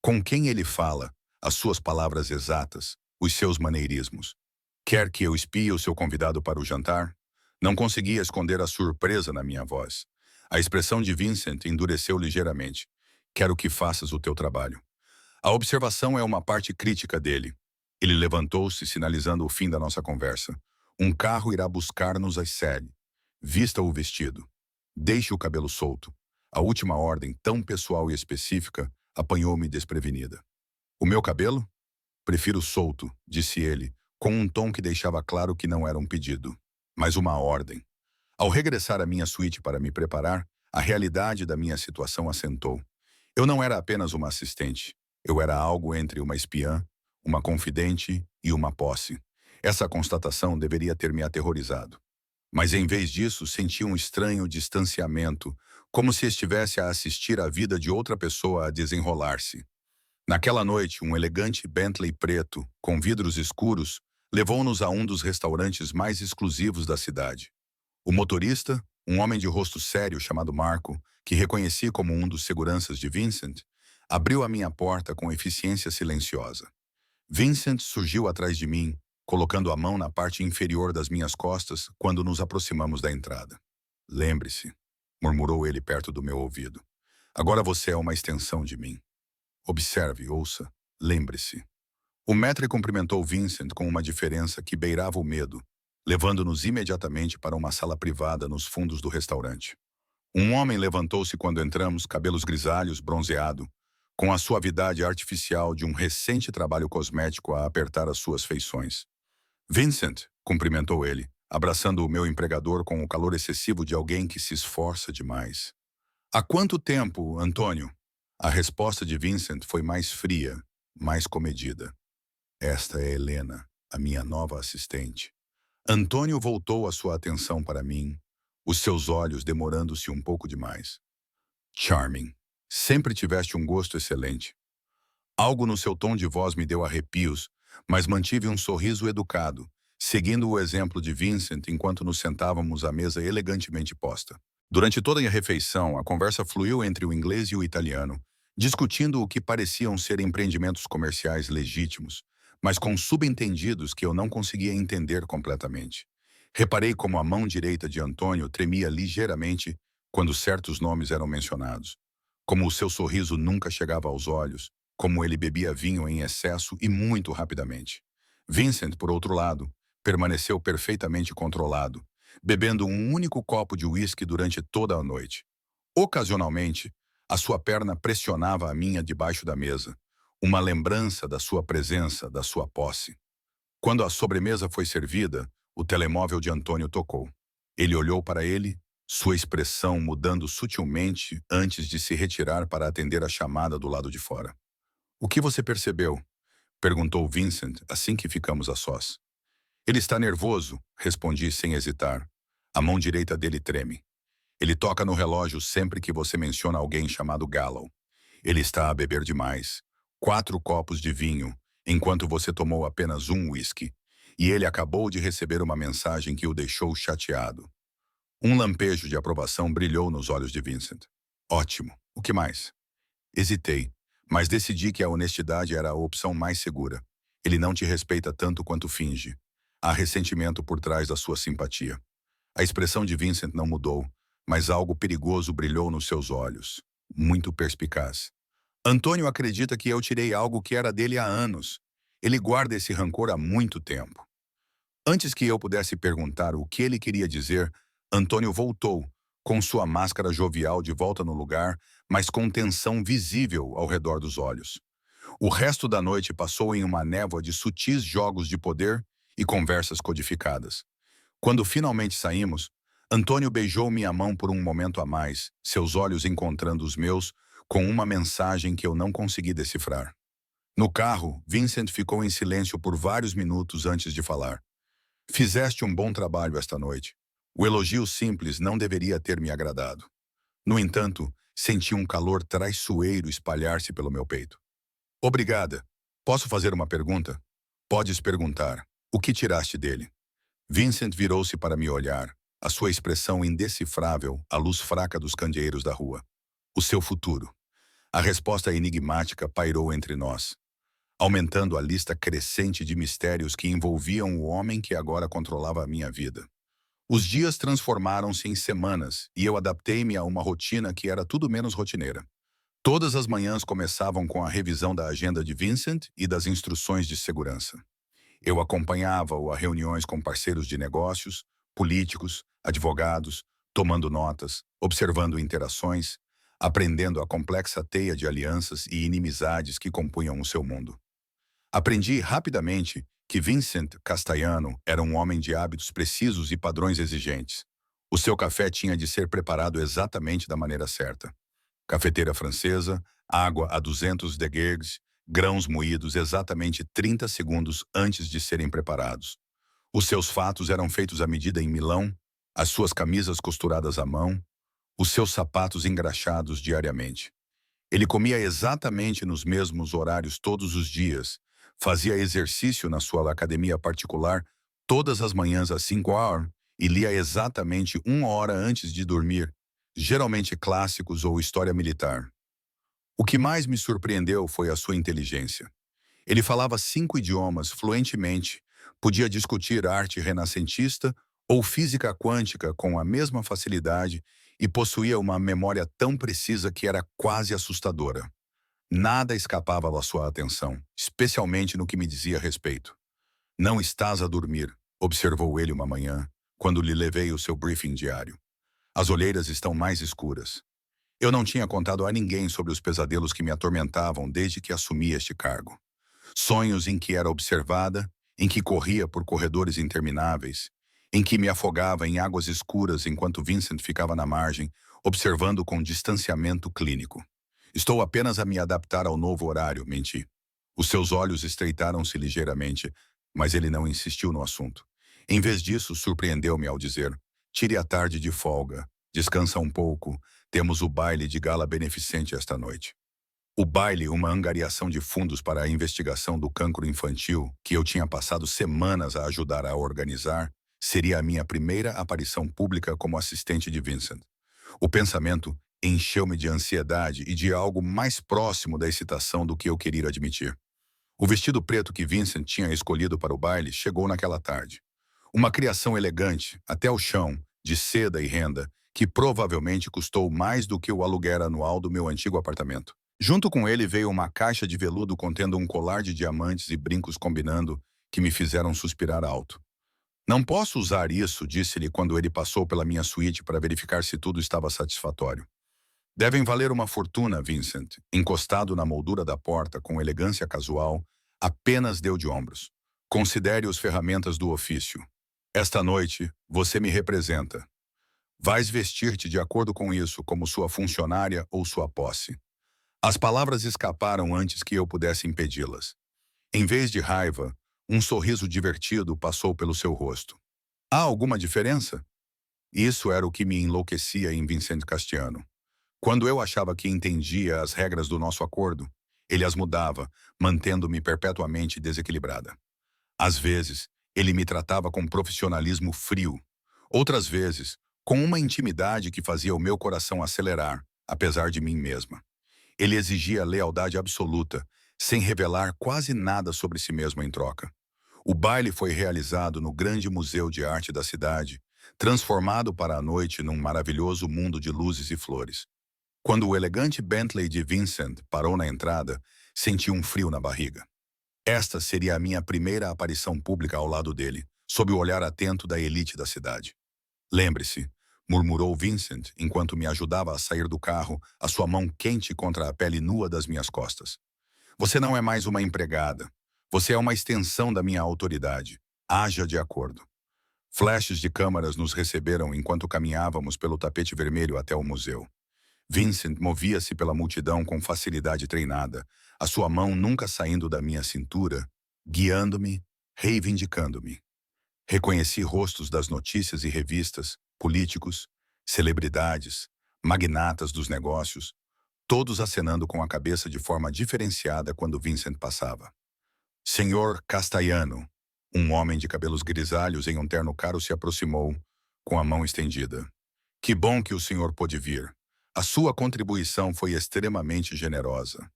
Com quem ele fala, as suas palavras exatas, os seus maneirismos. Quer que eu espie o seu convidado para o jantar? Não conseguia esconder a surpresa na minha voz. A expressão de Vincent endureceu ligeiramente. Quero que faças o teu trabalho. A observação é uma parte crítica dele. Ele levantou-se, sinalizando o fim da nossa conversa. Um carro irá buscar-nos às 7. Vista o vestido. Deixe o cabelo solto. A última ordem, tão pessoal e específica, apanhou-me desprevenida. O meu cabelo? Prefiro solto, disse ele, com um tom que deixava claro que não era um pedido, mas uma ordem. Ao regressar à minha suíte para me preparar, a realidade da minha situação assentou. Eu não era apenas uma assistente. Eu era algo entre uma espiã, uma confidente e uma posse. Essa constatação deveria ter me aterrorizado. Mas em vez disso, senti um estranho distanciamento, como se estivesse a assistir a vida de outra pessoa a desenrolar-se. Naquela noite, um elegante Bentley preto, com vidros escuros, levou-nos a um dos restaurantes mais exclusivos da cidade. O motorista, um homem de rosto sério chamado Marco, que reconheci como um dos seguranças de Vincent, abriu a minha porta com eficiência silenciosa. Vincent surgiu atrás de mim, colocando a mão na parte inferior das minhas costas quando nos aproximamos da entrada. Lembre-se, murmurou ele perto do meu ouvido. Agora você é uma extensão de mim. Observe, ouça, lembre-se. O maître cumprimentou Vincent com uma diferença que beirava o medo, levando-nos imediatamente para uma sala privada nos fundos do restaurante. Um homem levantou-se quando entramos, cabelos grisalhos, bronzeado, com a suavidade artificial de um recente trabalho cosmético a apertar as suas feições. Vincent, cumprimentou ele, abraçando o meu empregador com o calor excessivo de alguém que se esforça demais. Há quanto tempo, Antônio? A resposta de Vincent foi mais fria, mais comedida. Esta é Helena, a minha nova assistente. Antônio voltou a sua atenção para mim, os seus olhos demorando-se um pouco demais. Charming. Sempre tiveste um gosto excelente. Algo no seu tom de voz me deu arrepios, mas mantive um sorriso educado, seguindo o exemplo de Vincent enquanto nos sentávamos à mesa elegantemente posta. Durante toda a refeição, a conversa fluiu entre o inglês e o italiano, discutindo o que pareciam ser empreendimentos comerciais legítimos, mas com subentendidos que eu não conseguia entender completamente. Reparei como a mão direita de Antônio tremia ligeiramente quando certos nomes eram mencionados, como o seu sorriso nunca chegava aos olhos, como ele bebia vinho em excesso e muito rapidamente. Vincent, por outro lado, permaneceu perfeitamente controlado, bebendo um único copo de uísque durante toda a noite. Ocasionalmente, a sua perna pressionava a minha debaixo da mesa, uma lembrança da sua presença, da sua posse. Quando a sobremesa foi servida, o telemóvel de Antônio tocou. Ele olhou para ele, sua expressão mudando sutilmente antes de se retirar para atender a chamada do lado de fora. "O que você percebeu?" perguntou Vincent assim que ficamos a sós. "Ele está nervoso", respondi sem hesitar. A mão direita dele treme. "Ele toca no relógio sempre que você menciona alguém chamado Gallo. Ele está a beber demais. 4 copos de vinho, enquanto você tomou apenas um uísque. E ele acabou de receber uma mensagem que o deixou chateado." Um lampejo de aprovação brilhou nos olhos de Vincent. "Ótimo. O que mais?" Hesitei, mas decidi que a honestidade era a opção mais segura. "Ele não te respeita tanto quanto finge. Há ressentimento por trás da sua simpatia." A expressão de Vincent não mudou, mas algo perigoso brilhou nos seus olhos, muito perspicaz. "Antônio acredita que eu tirei algo que era dele há anos. Ele guarda esse rancor há muito tempo." Antes que eu pudesse perguntar o que ele queria dizer, Antônio voltou, com sua máscara jovial de volta no lugar, mas com tensão visível ao redor dos olhos. O resto da noite passou em uma névoa de sutis jogos de poder e conversas codificadas. Quando finalmente saímos, Antônio beijou minha mão por um momento a mais, seus olhos encontrando os meus, com uma mensagem que eu não consegui decifrar. No carro, Vincent ficou em silêncio por vários minutos antes de falar. Fizeste um bom trabalho esta noite. O elogio simples não deveria ter me agradado. No entanto, senti um calor traiçoeiro espalhar-se pelo meu peito. Obrigada. Posso fazer uma pergunta? Podes perguntar. O que tiraste dele? Vincent virou-se para me olhar, a sua expressão indecifrável à luz fraca dos candeeiros da rua. O seu futuro. A resposta enigmática pairou entre nós, aumentando a lista crescente de mistérios que envolviam o homem que agora controlava a minha vida. Os dias transformaram-se em semanas e eu adaptei-me a uma rotina que era tudo menos rotineira. Todas as manhãs começavam com a revisão da agenda de Vincent e das instruções de segurança. Eu acompanhava-o a reuniões com parceiros de negócios, políticos, advogados, tomando notas, observando interações, aprendendo a complexa teia de alianças e inimizades que compunham o seu mundo. Aprendi rapidamente que Vincent Castellano era um homem de hábitos precisos e padrões exigentes. O seu café tinha de ser preparado exatamente da maneira certa. Cafeteira francesa, água a 200 degrees, grãos moídos exatamente 30 segundos antes de serem preparados. Os seus fatos eram feitos à medida em Milão, as suas camisas costuradas à mão, os seus sapatos engraxados diariamente. Ele comia exatamente nos mesmos horários todos os dias, fazia exercício na sua academia particular todas as manhãs às 5 horas e lia exatamente 1 hora antes de dormir, geralmente clássicos ou história militar. O que mais me surpreendeu foi a sua inteligência. Ele falava 5 idiomas fluentemente, podia discutir arte renascentista ou física quântica com a mesma facilidade e possuía uma memória tão precisa que era quase assustadora. Nada escapava à sua atenção, especialmente no que me dizia a respeito. Não estás a dormir, observou ele uma manhã, quando lhe levei o seu briefing diário. As olheiras estão mais escuras. Eu não tinha contado a ninguém sobre os pesadelos que me atormentavam desde que assumi este cargo. Sonhos em que era observada, em que corria por corredores intermináveis, em que me afogava em águas escuras enquanto Vincent ficava na margem, observando com distanciamento clínico. Estou apenas a me adaptar ao novo horário, menti. Os seus olhos estreitaram-se ligeiramente, mas ele não insistiu no assunto. Em vez disso, surpreendeu-me ao dizer: tire a tarde de folga, descansa um pouco, temos o baile de gala beneficente esta noite. O baile, uma angariação de fundos para a investigação do cancro infantil, que eu tinha passado semanas a ajudar a organizar, seria a minha primeira aparição pública como assistente de Vincent. O pensamento encheu-me de ansiedade e de algo mais próximo da excitação do que eu queria admitir. O vestido preto que Vincent tinha escolhido para o baile chegou naquela tarde. Uma criação elegante, até o chão, de seda e renda, que provavelmente custou mais do que o aluguer anual do meu antigo apartamento. Junto com ele veio uma caixa de veludo contendo um colar de diamantes e brincos combinando, que me fizeram suspirar alto. Não posso usar isso, disse-lhe quando ele passou pela minha suíte para verificar se tudo estava satisfatório. Devem valer uma fortuna, Vincent. Encostado na moldura da porta com elegância casual, apenas deu de ombros. Considere as ferramentas do ofício. Esta noite, você me representa. Vais vestir-te de acordo com isso, como sua funcionária ou sua posse. As palavras escaparam antes que eu pudesse impedi-las. Em vez de raiva, um sorriso divertido passou pelo seu rosto. Há alguma diferença? Isso era o que me enlouquecia em Vincent Castellano. Quando eu achava que entendia as regras do nosso acordo, ele as mudava, mantendo-me perpetuamente desequilibrada. Às vezes, ele me tratava com profissionalismo frio. Outras vezes, com uma intimidade que fazia o meu coração acelerar, apesar de mim mesma. Ele exigia lealdade absoluta, sem revelar quase nada sobre si mesmo em troca. O baile foi realizado no grande museu de arte da cidade, transformado para a noite num maravilhoso mundo de luzes e flores. Quando o elegante Bentley de Vincent parou na entrada, senti um frio na barriga. Esta seria a minha primeira aparição pública ao lado dele, sob o olhar atento da elite da cidade. Lembre-se, murmurou Vincent enquanto me ajudava a sair do carro, a sua mão quente contra a pele nua das minhas costas. Você não é mais uma empregada. Você é uma extensão da minha autoridade. Haja de acordo. Flashes de câmaras nos receberam enquanto caminhávamos pelo tapete vermelho até o museu. Vincent movia-se pela multidão com facilidade treinada, a sua mão nunca saindo da minha cintura, guiando-me, reivindicando-me. Reconheci rostos das notícias e revistas, políticos, celebridades, magnatas dos negócios, todos acenando com a cabeça de forma diferenciada quando Vincent passava. Senhor Castellano, um homem de cabelos grisalhos em um terno caro se aproximou, com a mão estendida. Que bom que o senhor pôde vir. A sua contribuição foi extremamente generosa.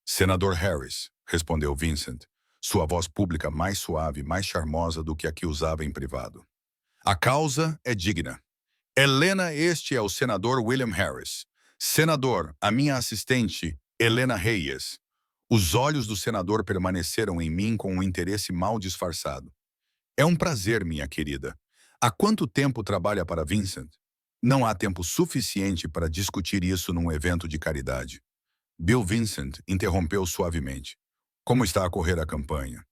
Senador Harris, respondeu Vincent, sua voz pública mais suave, mais charmosa do que a que usava em privado. A causa é digna. Helena, este é o senador William Harris. Senador, a minha assistente, Helena Reyes. Os olhos do senador permaneceram em mim com um interesse mal disfarçado. É um prazer, minha querida. Há quanto tempo trabalha para Vincent? Não há tempo suficiente para discutir isso num evento de caridade. Bill Vincent interrompeu suavemente. Como está a correr a campanha?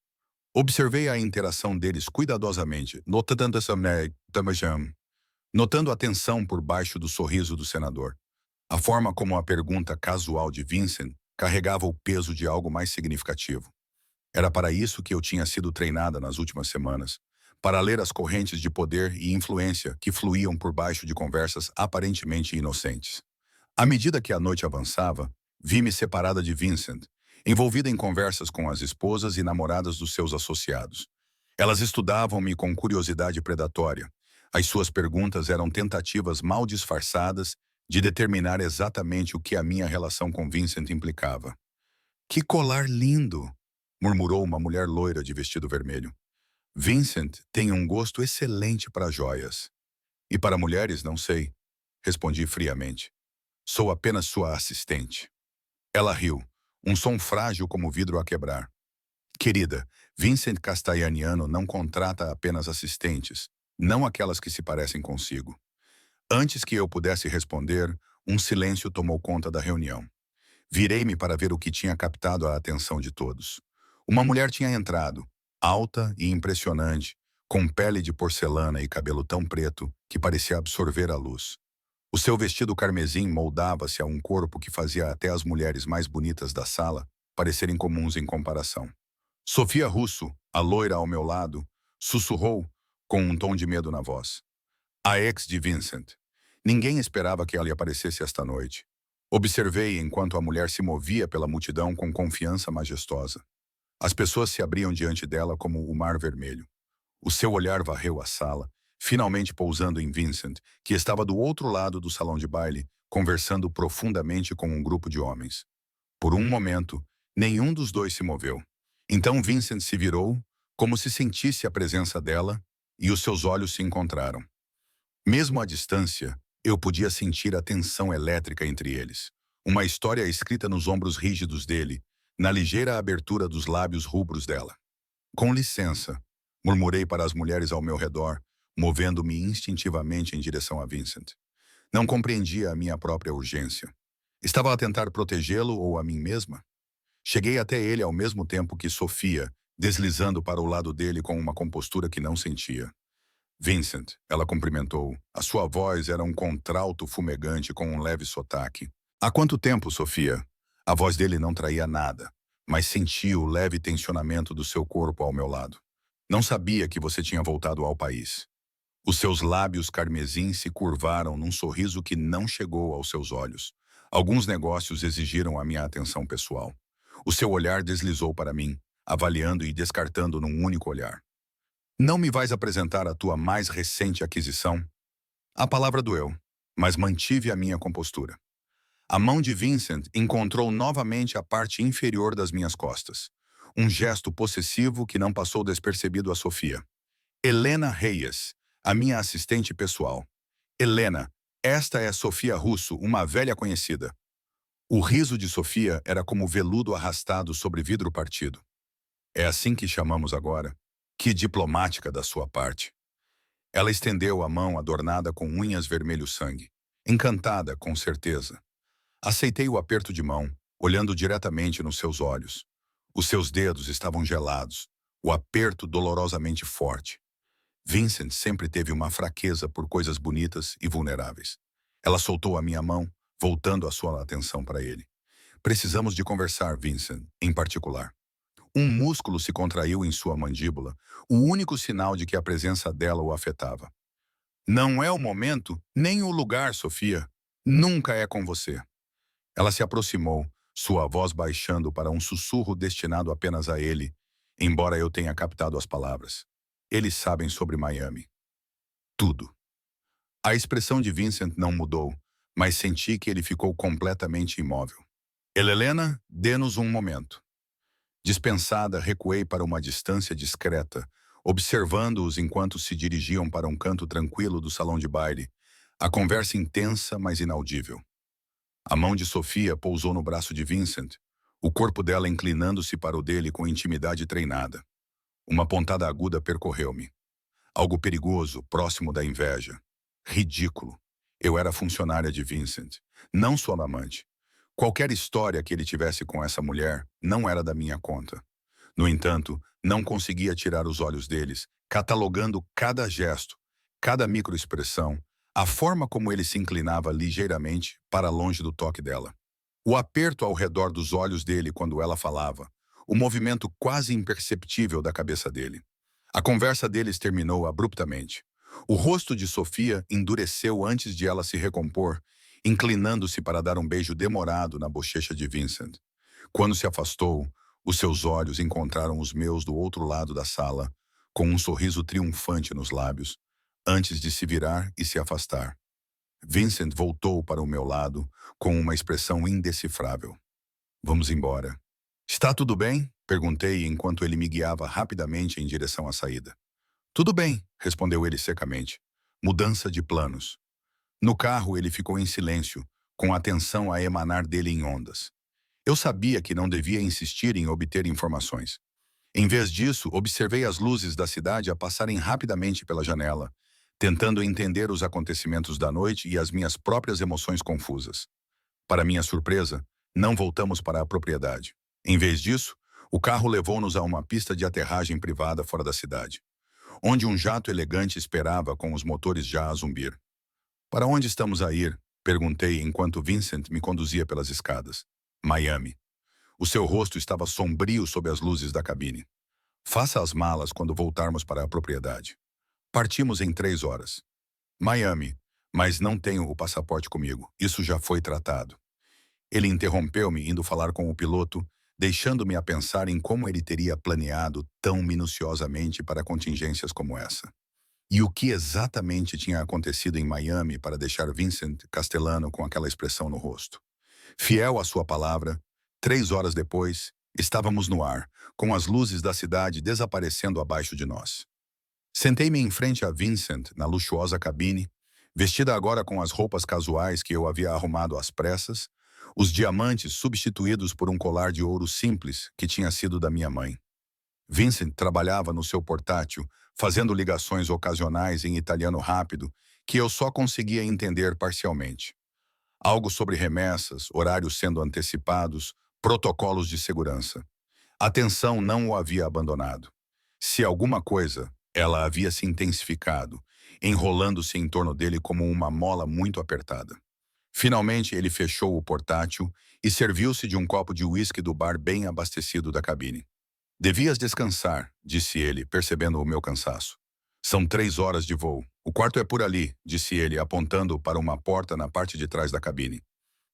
Observei a interação deles cuidadosamente, notando a tensão por baixo do sorriso do senador. A forma como a pergunta casual de Vincent carregava o peso de algo mais significativo. Era para isso que eu tinha sido treinada nas últimas semanas, para ler as correntes de poder e influência que fluíam por baixo de conversas aparentemente inocentes. À medida que a noite avançava, vi-me separada de Vincent, envolvida em conversas com as esposas e namoradas dos seus associados. Elas estudavam-me com curiosidade predatória. As suas perguntas eram tentativas mal disfarçadas de determinar exatamente o que a minha relação com Vincent implicava. Que colar lindo! Murmurou uma mulher loira de vestido vermelho. Vincent tem um gosto excelente para joias. E para mulheres, não sei, respondi friamente. Sou apenas sua assistente. Ela riu, um som frágil como vidro a quebrar. Querida, Vincent Castellaniano não contrata apenas assistentes, não aquelas que se parecem consigo. Antes que eu pudesse responder, um silêncio tomou conta da reunião. Virei-me para ver o que tinha captado a atenção de todos. Uma mulher tinha entrado, alta e impressionante, com pele de porcelana e cabelo tão preto que parecia absorver a luz. O seu vestido carmesim moldava-se a um corpo que fazia até as mulheres mais bonitas da sala parecerem comuns em comparação. Sofia Russo, a loira ao meu lado, sussurrou com um tom de medo na voz. A ex de Vincent. Ninguém esperava que ela aparecesse esta noite. Observei enquanto a mulher se movia pela multidão com confiança majestosa. As pessoas se abriam diante dela como o mar vermelho. O seu olhar varreu a sala, finalmente pousando em Vincent, que estava do outro lado do salão de baile, conversando profundamente com um grupo de homens. Por um momento, nenhum dos dois se moveu. Então Vincent se virou, como se sentisse a presença dela, e os seus olhos se encontraram. Mesmo à distância, eu podia sentir a tensão elétrica entre eles. Uma história escrita nos ombros rígidos dele, na ligeira abertura dos lábios rubros dela. Com licença, murmurei para as mulheres ao meu redor, movendo-me instintivamente em direção a Vincent. Não compreendia a minha própria urgência. Estava a tentar protegê-lo ou a mim mesma? Cheguei até ele ao mesmo tempo que Sofia, deslizando para o lado dele com uma compostura que não sentia. Vincent, ela cumprimentou. A sua voz era um contralto fumegante com um leve sotaque. Há quanto tempo, Sofia? A voz dele não traía nada, mas senti o leve tensionamento do seu corpo ao meu lado. Não sabia que você tinha voltado ao país. Os seus lábios carmesim se curvaram num sorriso que não chegou aos seus olhos. Alguns negócios exigiram a minha atenção pessoal. O seu olhar deslizou para mim, avaliando e descartando num único olhar. Não me vais apresentar a tua mais recente aquisição? A palavra doeu, mas mantive a minha compostura. A mão de Vincent encontrou novamente a parte inferior das minhas costas. Um gesto possessivo que não passou despercebido a Sofia. Helena Reyes, a minha assistente pessoal. Helena, esta é Sofia Russo, uma velha conhecida. O riso de Sofia era como veludo arrastado sobre vidro partido. É assim que chamamos agora. Que diplomática da sua parte. Ela estendeu a mão adornada com unhas vermelho-sangue. Encantada, com certeza. Aceitei o aperto de mão, olhando diretamente nos seus olhos. Os seus dedos estavam gelados, o aperto dolorosamente forte. Vincent sempre teve uma fraqueza por coisas bonitas e vulneráveis. Ela soltou a minha mão, voltando a sua atenção para ele. Precisamos de conversar, Vincent, em particular. Um músculo se contraiu em sua mandíbula, o único sinal de que a presença dela o afetava. Não é o momento, nem o lugar, Sofia. Nunca é com você. Ela se aproximou, sua voz baixando para um sussurro destinado apenas a ele, embora eu tenha captado as palavras. Eles sabem sobre Miami. Tudo. A expressão de Vincent não mudou, mas senti que ele ficou completamente imóvel. Helena, dê-nos um momento. Dispensada, recuei para uma distância discreta, observando-os enquanto se dirigiam para um canto tranquilo do salão de baile, a conversa intensa, mas inaudível. A mão de Sofia pousou no braço de Vincent, o corpo dela inclinando-se para o dele com intimidade treinada. Uma pontada aguda percorreu-me. Algo perigoso, próximo da inveja. Ridículo. Eu era funcionária de Vincent, não sua amante. Qualquer história que ele tivesse com essa mulher não era da minha conta. No entanto, não conseguia tirar os olhos deles, catalogando cada gesto, cada microexpressão, a forma como ele se inclinava ligeiramente para longe do toque dela. O aperto ao redor dos olhos dele quando ela falava, o movimento quase imperceptível da cabeça dele. A conversa deles terminou abruptamente. O rosto de Sofia endureceu antes de ela se recompor, inclinando-se para dar um beijo demorado na bochecha de Vincent. Quando se afastou, os seus olhos encontraram os meus do outro lado da sala, com um sorriso triunfante nos lábios, antes de se virar e se afastar. Vincent voltou para o meu lado, com uma expressão indecifrável. Vamos embora. Está tudo bem? Perguntei enquanto ele me guiava rapidamente em direção à saída. Tudo bem, respondeu ele secamente. Mudança de planos. No carro ele ficou em silêncio, com a atenção a emanar dele em ondas. Eu sabia que não devia insistir em obter informações. Em vez disso, observei as luzes da cidade a passarem rapidamente pela janela, tentando entender os acontecimentos da noite e as minhas próprias emoções confusas. Para minha surpresa, não voltamos para a propriedade. Em vez disso, o carro levou-nos a uma pista de aterragem privada fora da cidade, onde um jato elegante esperava com os motores já a zumbir. Para onde estamos a ir? Perguntei enquanto Vincent me conduzia pelas escadas. Miami. O seu rosto estava sombrio sob as luzes da cabine. Faça as malas quando voltarmos para a propriedade. Partimos em 3 horas. Miami, mas não tenho o passaporte comigo. Isso já foi tratado. Ele interrompeu-me indo falar com o piloto, deixando-me a pensar em como ele teria planeado tão minuciosamente para contingências como essa. E o que exatamente tinha acontecido em Miami para deixar Vincent Castellano com aquela expressão no rosto. Fiel à sua palavra, 3 horas depois, estávamos no ar, com as luzes da cidade desaparecendo abaixo de nós. Sentei-me em frente a Vincent, na luxuosa cabine, vestida agora com as roupas casuais que eu havia arrumado às pressas, os diamantes substituídos por um colar de ouro simples que tinha sido da minha mãe. Vincent trabalhava no seu portátil, fazendo ligações ocasionais em italiano rápido, que eu só conseguia entender parcialmente. Algo sobre remessas, horários sendo antecipados, protocolos de segurança. A tensão não o havia abandonado. Se alguma coisa, ela havia se intensificado, enrolando-se em torno dele como uma mola muito apertada. Finalmente, ele fechou o portátil e serviu-se de um copo de uísque do bar bem abastecido da cabine. Devias descansar, disse ele, percebendo o meu cansaço. São 3 horas de voo. O quarto é por ali, disse ele, apontando para uma porta na parte de trás da cabine.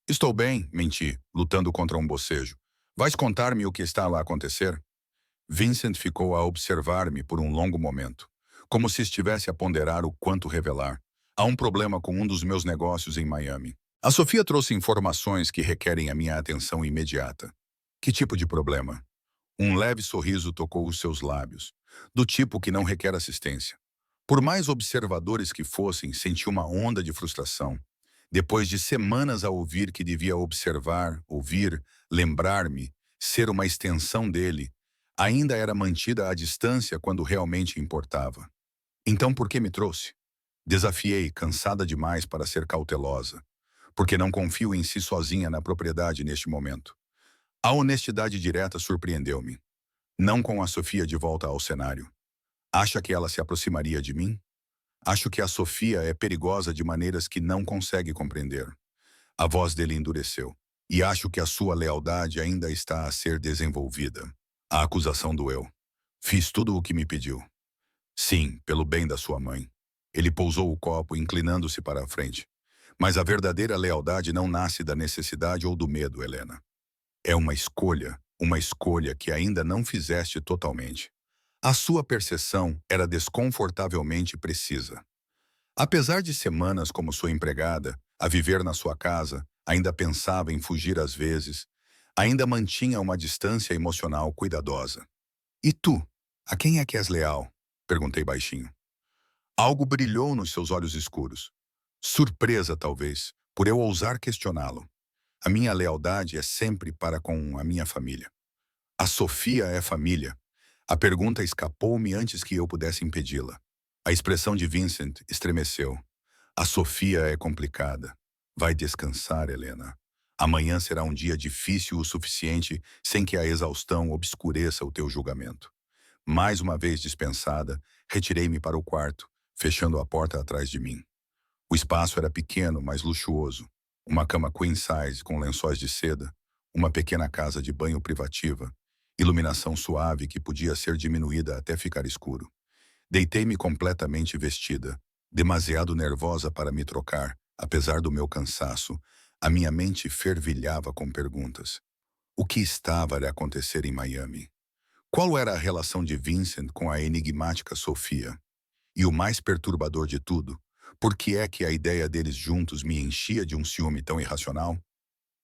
Estou bem, menti, lutando contra um bocejo. Vais contar-me o que está lá a acontecer? Vincent ficou a observar-me por um longo momento, como se estivesse a ponderar o quanto revelar. Há um problema com um dos meus negócios em Miami. A Sofia trouxe informações que requerem a minha atenção imediata. Que tipo de problema? Um leve sorriso tocou os seus lábios, do tipo que não requer assistência. Por mais observadores que fossem, senti uma onda de frustração. Depois de semanas a ouvir que devia observar, ouvir, lembrar-me, ser uma extensão dele, ainda era mantida à distância quando realmente importava. Então por que me trouxe? Desafiei, cansada demais para ser cautelosa, porque não confio em si sozinha na propriedade neste momento. A honestidade direta surpreendeu-me. Não com a Sofia de volta ao cenário. Acha que ela se aproximaria de mim? Acho que a Sofia é perigosa de maneiras que não consegue compreender. A voz dele endureceu. E acho que a sua lealdade ainda está a ser desenvolvida. A acusação doeu. Fiz tudo o que me pediu. Sim, pelo bem da sua mãe. Ele pousou o copo, inclinando-se para a frente. Mas a verdadeira lealdade não nasce da necessidade ou do medo, Helena. É uma escolha que ainda não fizeste totalmente. A sua percepção era desconfortavelmente precisa. Apesar de semanas como sua empregada, a viver na sua casa, ainda pensava em fugir às vezes, ainda mantinha uma distância emocional cuidadosa. E tu? A quem é que és leal? Perguntei baixinho. Algo brilhou nos seus olhos escuros. Surpresa, talvez, por eu ousar questioná-lo. A minha lealdade é sempre para com a minha família. A Sofia é família. A pergunta escapou-me antes que eu pudesse impedi-la. A expressão de Vincent estremeceu. A Sofia é complicada. Vai descansar, Helena. Amanhã será um dia difícil o suficiente sem que a exaustão obscureça o teu julgamento. Mais uma vez dispensada, retirei-me para o quarto, fechando a porta atrás de mim. O espaço era pequeno, mas luxuoso. Uma cama queen size com lençóis de seda, uma pequena casa de banho privativa, iluminação suave que podia ser diminuída até ficar escuro. Deitei-me completamente vestida, demasiado nervosa para me trocar, apesar do meu cansaço. A minha mente fervilhava com perguntas. O que estava a acontecer em Miami? Qual era a relação de Vincent com a enigmática Sofia? E o mais perturbador de tudo, por que é que a ideia deles juntos me enchia de um ciúme tão irracional?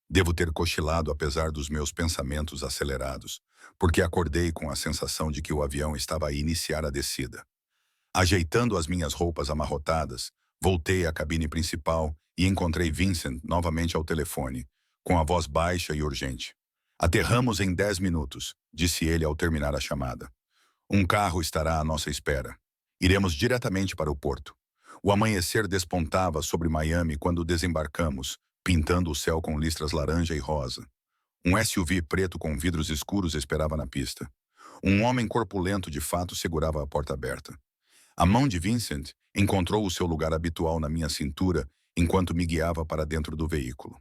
Devo ter cochilado apesar dos meus pensamentos acelerados, porque acordei com a sensação de que o avião estava a iniciar a descida. Ajeitando as minhas roupas amarrotadas, voltei à cabine principal e encontrei Vincent novamente ao telefone, com a voz baixa e urgente. Aterramos em 10 minutos, disse ele ao terminar a chamada. Um carro estará à nossa espera. Iremos diretamente para o porto. O amanhecer despontava sobre Miami quando desembarcamos, pintando o céu com listras laranja e rosa. Um SUV preto com vidros escuros esperava na pista. Um homem corpulento de fato segurava a porta aberta. A mão de Vincent encontrou o seu lugar habitual na minha cintura enquanto me guiava para dentro do veículo.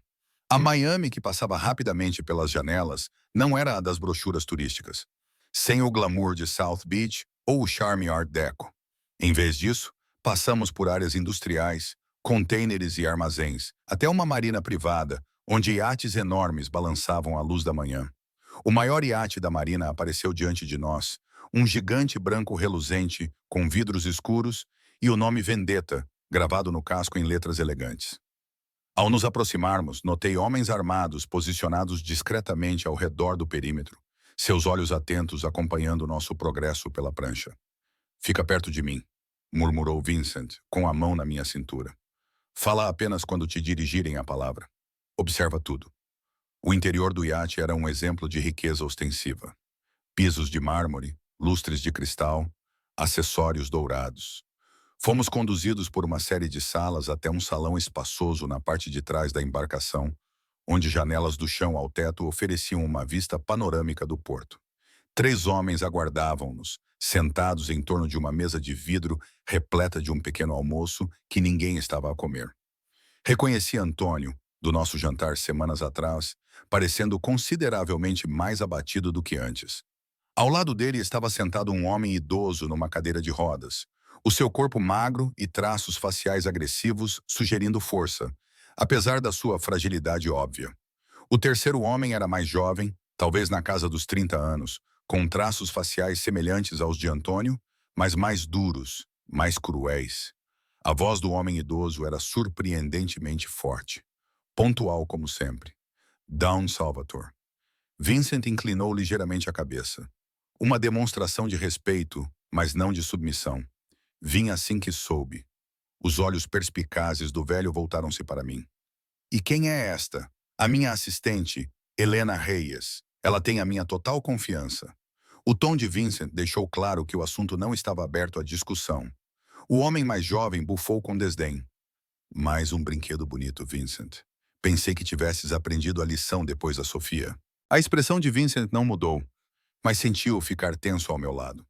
A Miami que passava rapidamente pelas janelas não era a das brochuras turísticas, sem o glamour de South Beach ou o charme Art Deco. Em vez disso, passamos por áreas industriais, contêineres e armazéns, até uma marina privada, onde iates enormes balançavam à luz da manhã. O maior iate da marina apareceu diante de nós, um gigante branco reluzente, com vidros escuros, e o nome Vendetta, gravado no casco em letras elegantes. Ao nos aproximarmos, notei homens armados posicionados discretamente ao redor do perímetro, seus olhos atentos acompanhando nosso progresso pela prancha. Fica perto de mim, murmurou Vincent, com a mão na minha cintura. Fala apenas quando te dirigirem a palavra. Observa tudo. O interior do iate era um exemplo de riqueza ostensiva. Pisos de mármore, lustres de cristal, acessórios dourados. Fomos conduzidos por uma série de salas até um salão espaçoso na parte de trás da embarcação, onde janelas do chão ao teto ofereciam uma vista panorâmica do porto. 3 homens aguardavam-nos, sentados em torno de uma mesa de vidro repleta de um pequeno almoço que ninguém estava a comer. Reconheci Antônio, do nosso jantar semanas atrás, parecendo consideravelmente mais abatido do que antes. Ao lado dele estava sentado um homem idoso numa cadeira de rodas, o seu corpo magro e traços faciais agressivos sugerindo força, apesar da sua fragilidade óbvia. O terceiro homem era mais jovem, talvez na casa dos 30 anos, com traços faciais semelhantes aos de Antônio, mas mais duros, mais cruéis. A voz do homem idoso era surpreendentemente forte, pontual como sempre. Down, Salvatore. Vincent inclinou ligeiramente a cabeça. Uma demonstração de respeito, mas não de submissão. Vim assim que soube. Os olhos perspicazes do velho voltaram-se para mim. E quem é esta? A minha assistente, Helena Reyes. Ela tem a minha total confiança. O tom de Vincent deixou claro que o assunto não estava aberto à discussão. O homem mais jovem bufou com desdém. Mais um brinquedo bonito, Vincent. Pensei que tivesses aprendido a lição depois da Sofia. A expressão de Vincent não mudou, mas sentiu ficar tenso ao meu lado.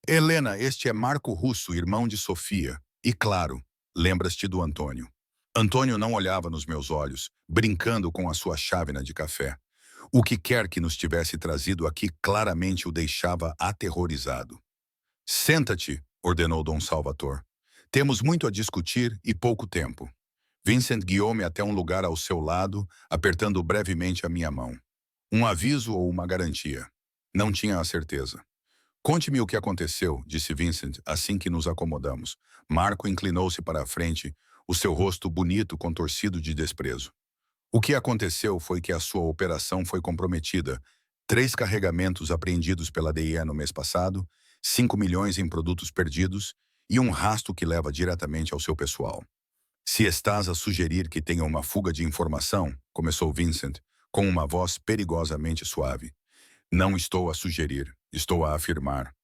Helena, este é Marco Russo, irmão de Sofia. E claro, lembras-te do Antônio. Antônio não olhava nos meus olhos, brincando com a sua chávena de café. O que quer que nos tivesse trazido aqui claramente o deixava aterrorizado. Senta-te, ordenou Dom Salvator. Temos muito a discutir e pouco tempo. Vincent guiou-me até um lugar ao seu lado, apertando brevemente a minha mão. Um aviso ou uma garantia? Não tinha a certeza. Conte-me o que aconteceu, disse Vincent, assim que nos acomodamos. Marco inclinou-se para a frente, o seu rosto bonito contorcido de desprezo. O que aconteceu foi que a sua operação foi comprometida. 3 carregamentos apreendidos pela DIE no mês passado, 5 milhões em produtos perdidos e um rastro que leva diretamente ao seu pessoal. Se estás a sugerir que tenha uma fuga de informação, começou Vincent, com uma voz perigosamente suave. Não estou a sugerir, estou a afirmar.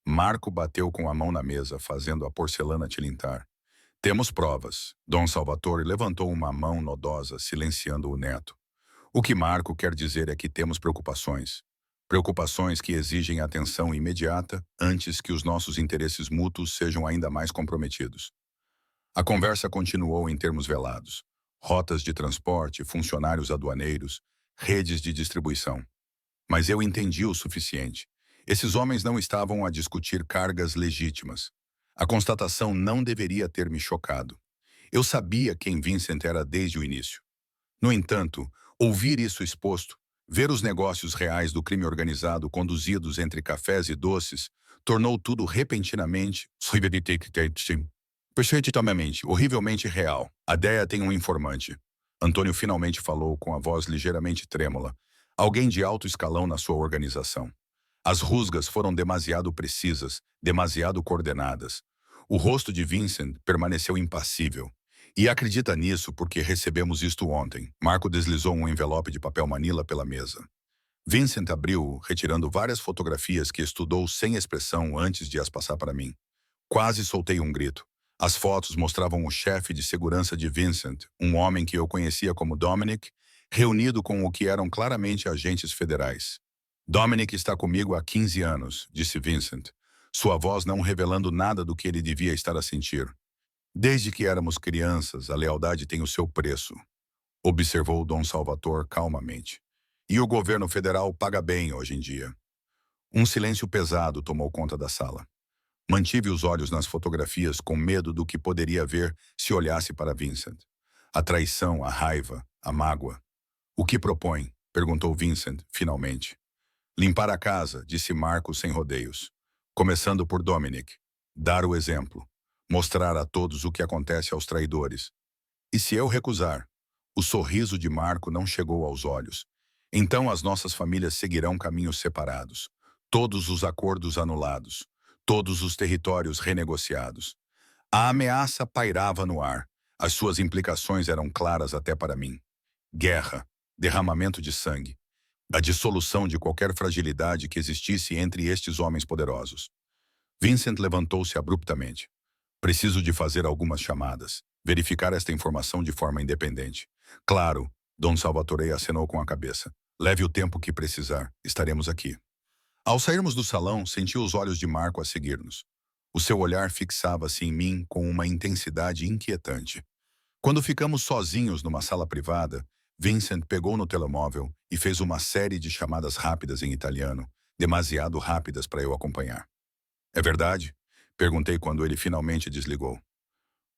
Marco bateu com a mão na mesa, fazendo a porcelana tilintar. Temos provas. Dom Salvatore levantou uma mão nodosa, silenciando o neto. O que Marco quer dizer é que temos preocupações. Preocupações que exigem atenção imediata antes que os nossos interesses mútuos sejam ainda mais comprometidos. A conversa continuou em termos velados. Rotas de transporte, funcionários aduaneiros, redes de distribuição. Mas eu entendi o suficiente. Esses homens não estavam a discutir cargas legítimas. A constatação não deveria ter me chocado. Eu sabia quem Vincent era desde o início. No entanto, ouvir isso exposto, ver os negócios reais do crime organizado conduzidos entre cafés e doces, tornou tudo repentinamente perfeitamente, horrivelmente real. A DEA tem um informante. Antônio finalmente falou com a voz ligeiramente trêmula. Alguém de alto escalão na sua organização. As rusgas foram demasiado precisas, demasiado coordenadas. O rosto de Vincent permaneceu impassível. E acredita nisso porque recebemos isto ontem. Marco deslizou um envelope de papel manila pela mesa. Vincent abriu-o, retirando várias fotografias que estudou sem expressão antes de as passar para mim. Quase soltei um grito. As fotos mostravam o chefe de segurança de Vincent, um homem que eu conhecia como Dominic, reunido com o que eram claramente agentes federais. Dominic está comigo há 15 anos, disse Vincent, sua voz não revelando nada do que ele devia estar a sentir. Desde que éramos crianças, a lealdade tem o seu preço, observou Dom Salvator calmamente. E o governo federal paga bem hoje em dia. Um silêncio pesado tomou conta da sala. Mantive os olhos nas fotografias com medo do que poderia ver se olhasse para Vincent. A traição, a raiva, a mágoa. O que propõe? Perguntou Vincent, finalmente. Limpar a casa, disse Marco sem rodeios. Começando por Dominic. Dar o exemplo. Mostrar a todos o que acontece aos traidores. E se eu recusar? O sorriso de Marco não chegou aos olhos. Então as nossas famílias seguirão caminhos separados. Todos os acordos anulados. Todos os territórios renegociados. A ameaça pairava no ar. As suas implicações eram claras até para mim. Guerra, derramamento de sangue, a dissolução de qualquer fragilidade que existisse entre estes homens poderosos. Vincent levantou-se abruptamente. Preciso de fazer algumas chamadas, verificar esta informação de forma independente. Claro, Dom Salvatore acenou com a cabeça. Leve o tempo que precisar, estaremos aqui. Ao sairmos do salão, senti os olhos de Marco a seguir-nos. O seu olhar fixava-se em mim com uma intensidade inquietante. Quando ficamos sozinhos numa sala privada, Vincent pegou no telemóvel e fez uma série de chamadas rápidas em italiano, demasiado rápidas para eu acompanhar. É verdade? Perguntei quando ele finalmente desligou.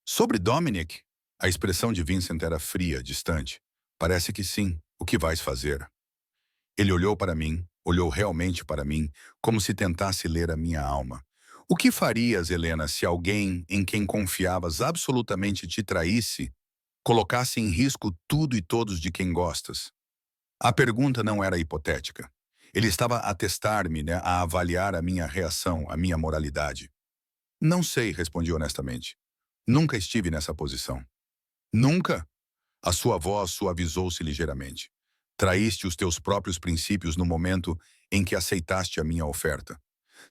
Sobre Dominic? A expressão de Vincent era fria, distante. Parece que sim. O que vais fazer? Ele olhou para mim, olhou realmente para mim, como se tentasse ler a minha alma. O que farias, Helena, se alguém em quem confiavas absolutamente te traísse, colocasse em risco tudo e todos de quem gostas? A pergunta não era hipotética. Ele estava a testar-me, né, a avaliar a minha reação, a minha moralidade. Não sei, respondi honestamente. Nunca estive nessa posição. Nunca? A sua voz suavizou-se ligeiramente. Traíste os teus próprios princípios no momento em que aceitaste a minha oferta.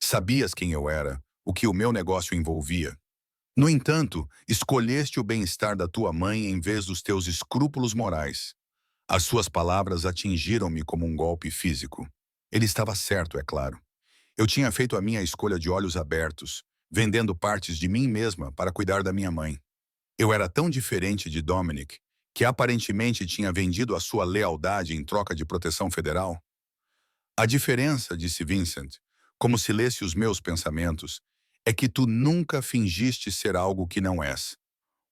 Sabias quem eu era, o que o meu negócio envolvia. No entanto, escolheste o bem-estar da tua mãe em vez dos teus escrúpulos morais. As suas palavras atingiram-me como um golpe físico. Ele estava certo, é claro. Eu tinha feito a minha escolha de olhos abertos, vendendo partes de mim mesma para cuidar da minha mãe. Eu era tão diferente de Dominic, que aparentemente tinha vendido a sua lealdade em troca de proteção federal. A diferença, disse Vincent, como se lesse os meus pensamentos, é que tu nunca fingiste ser algo que não és.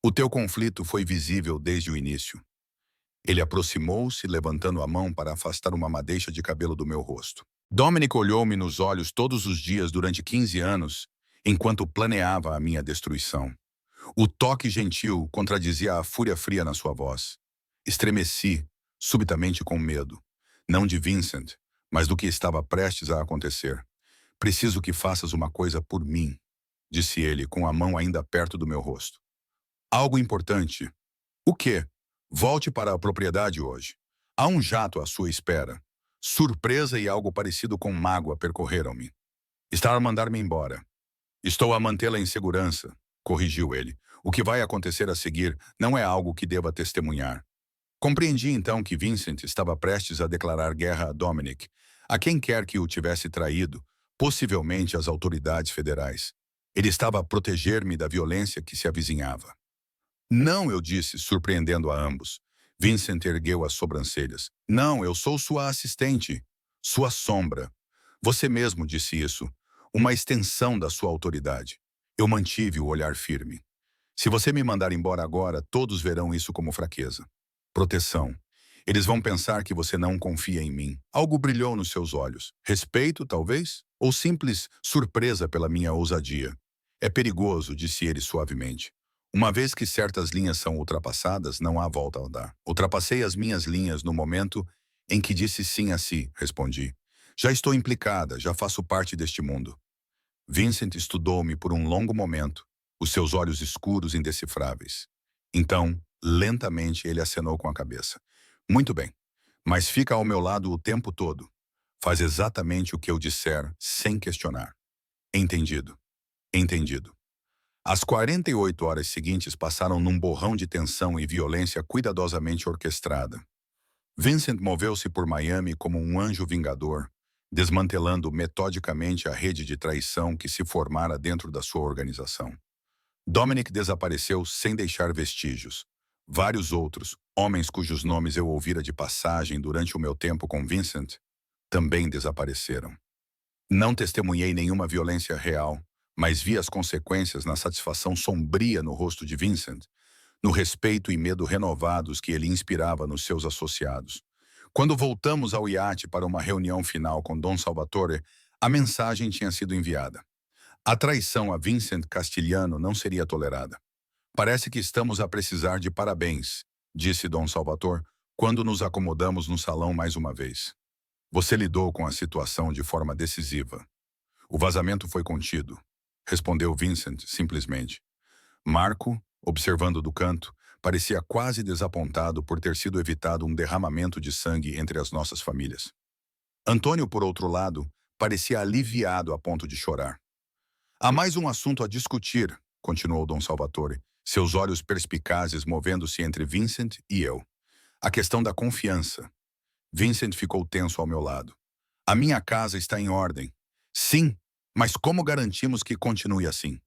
O teu conflito foi visível desde o início. Ele aproximou-se, levantando a mão para afastar uma madeixa de cabelo do meu rosto. Dominic olhou-me nos olhos todos os dias durante 15 anos, enquanto planeava a minha destruição. O toque gentil contradizia a fúria fria na sua voz. Estremeci, subitamente com medo. Não de Vincent, mas do que estava prestes a acontecer. Preciso que faças uma coisa por mim, disse ele, com a mão ainda perto do meu rosto. Algo importante. O quê? Volte para a propriedade hoje. Há um jato à sua espera. Surpresa e algo parecido com mágoa percorreram-me. Está a mandar-me embora. Estou a mantê-la em segurança, corrigiu ele. O que vai acontecer a seguir não é algo que deva testemunhar. Compreendi então que Vincent estava prestes a declarar guerra a Dominic, a quem quer que o tivesse traído, possivelmente as autoridades federais. Ele estava a proteger-me da violência que se avizinhava. Não, eu disse, surpreendendo a ambos. Vincent ergueu as sobrancelhas. Não, eu sou sua assistente. Sua sombra. Você mesmo disse isso. Uma extensão da sua autoridade. Eu mantive o olhar firme. Se você me mandar embora agora, todos verão isso como fraqueza. Proteção. Eles vão pensar que você não confia em mim. Algo brilhou nos seus olhos. Respeito, talvez? Ou simples surpresa pela minha ousadia? É perigoso, disse ele suavemente. Uma vez que certas linhas são ultrapassadas, não há volta a dar. Ultrapassei as minhas linhas no momento em que disse sim a si, respondi. Já estou implicada, já faço parte deste mundo. Vincent estudou-me por um longo momento, os seus olhos escuros indecifráveis. Então, lentamente, ele acenou com a cabeça. Muito bem, mas fica ao meu lado o tempo todo. Faz exatamente o que eu disser, sem questionar. Entendido. Entendido. As 48 horas seguintes passaram num borrão de tensão e violência cuidadosamente orquestrada. Vincent moveu-se por Miami como um anjo vingador, desmantelando metodicamente a rede de traição que se formara dentro da sua organização. Dominic desapareceu sem deixar vestígios. Vários outros, homens cujos nomes eu ouvira de passagem durante o meu tempo com Vincent, também desapareceram. Não testemunhei nenhuma violência real, mas vi as consequências na satisfação sombria no rosto de Vincent, no respeito e medo renovados que ele inspirava nos seus associados. Quando voltamos ao iate para uma reunião final com Dom Salvatore, a mensagem tinha sido enviada. A traição a Vincent Castilhano não seria tolerada. Parece que estamos a precisar de parabéns, disse Dom Salvatore, quando nos acomodamos no salão mais uma vez. Você lidou com a situação de forma decisiva. O vazamento foi contido, respondeu Vincent simplesmente. Marco, observando do canto, parecia quase desapontado por ter sido evitado um derramamento de sangue entre as nossas famílias. Antônio, por outro lado, parecia aliviado a ponto de chorar. Há mais um assunto a discutir, continuou Dom Salvatore, seus olhos perspicazes movendo-se entre Vincent e eu. A questão da confiança. Vincent ficou tenso ao meu lado. A minha casa está em ordem. Sim, mas como garantimos que continue assim?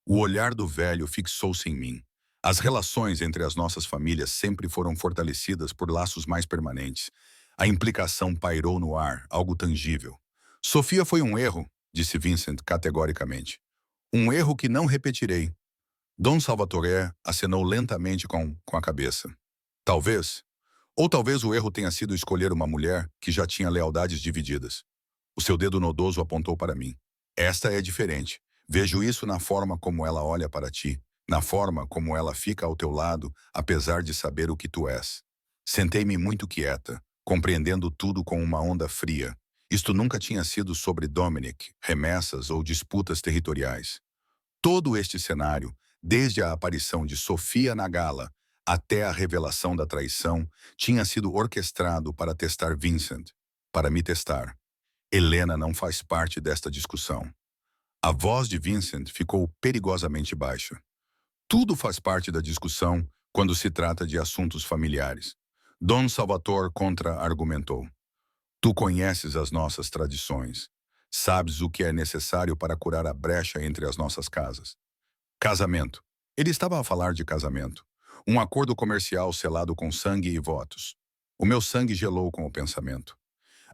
O olhar do velho fixou-se em mim. As relações entre as nossas famílias sempre foram fortalecidas por laços mais permanentes. A implicação pairou no ar, algo tangível. Sofia foi um erro, disse Vincent categoricamente. Um erro que não repetirei. Dom Salvatore acenou lentamente com a cabeça. Talvez. Ou talvez o erro tenha sido escolher uma mulher que já tinha lealdades divididas. O seu dedo nodoso apontou para mim. Esta é diferente. Vejo isso na forma como ela olha para ti, na forma como ela fica ao teu lado, apesar de saber o que tu és. Sentei-me muito quieta, compreendendo tudo com uma onda fria. Isto nunca tinha sido sobre Dominic, remessas ou disputas territoriais. Todo este cenário, desde a aparição de Sofia na gala até a revelação da traição, tinha sido orquestrado para testar Vincent, para me testar. Helena não faz parte desta discussão. A voz de Vincent ficou perigosamente baixa. Tudo faz parte da discussão quando se trata de assuntos familiares. Dom Salvator contra-argumentou. Tu conheces as nossas tradições. Sabes o que é necessário para curar a brecha entre as nossas casas. Casamento. Ele estava a falar de casamento. Um acordo comercial selado com sangue e votos. O meu sangue gelou com o pensamento.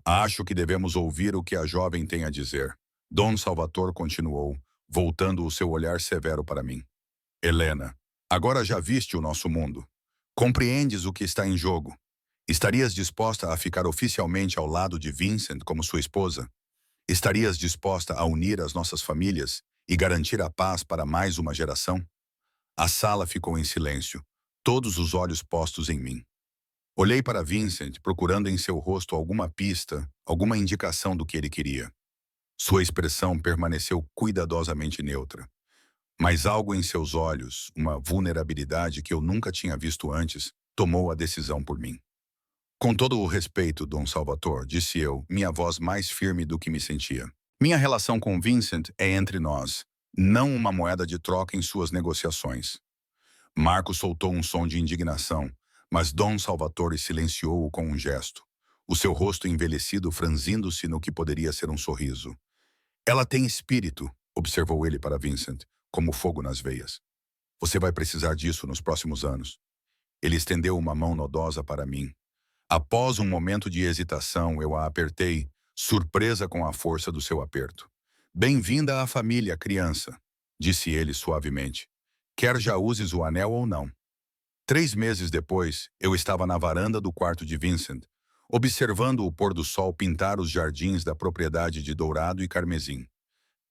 Acho que devemos ouvir o que a jovem tem a dizer. Dom Salvator continuou, voltando o seu olhar severo para mim. Helena, agora já viste o nosso mundo. Compreendes o que está em jogo. Estarias disposta a ficar oficialmente ao lado de Vincent como sua esposa? Estarias disposta a unir as nossas famílias e garantir a paz para mais uma geração? A sala ficou em silêncio, todos os olhos postos em mim. Olhei para Vincent, procurando em seu rosto alguma pista, alguma indicação do que ele queria. Sua expressão permaneceu cuidadosamente neutra. Mas algo em seus olhos, uma vulnerabilidade que eu nunca tinha visto antes, tomou a decisão por mim. Com todo o respeito, Dom Salvator, disse eu, minha voz mais firme do que me sentia. Minha relação com Vincent é entre nós, não uma moeda de troca em suas negociações. Marco soltou um som de indignação, mas Dom Salvatore silenciou-o com um gesto, o seu rosto envelhecido franzindo-se no que poderia ser um sorriso. Ela tem espírito, observou ele para Vincent, como fogo nas veias. Você vai precisar disso nos próximos anos. Ele estendeu uma mão nodosa para mim. Após um momento de hesitação, eu a apertei, surpresa com a força do seu aperto. Bem-vinda à família, criança, disse ele suavemente. Quer já uses o anel ou não. 3 meses depois, eu estava na varanda do quarto de Vincent, observando o pôr do sol pintar os jardins da propriedade de dourado e carmesim.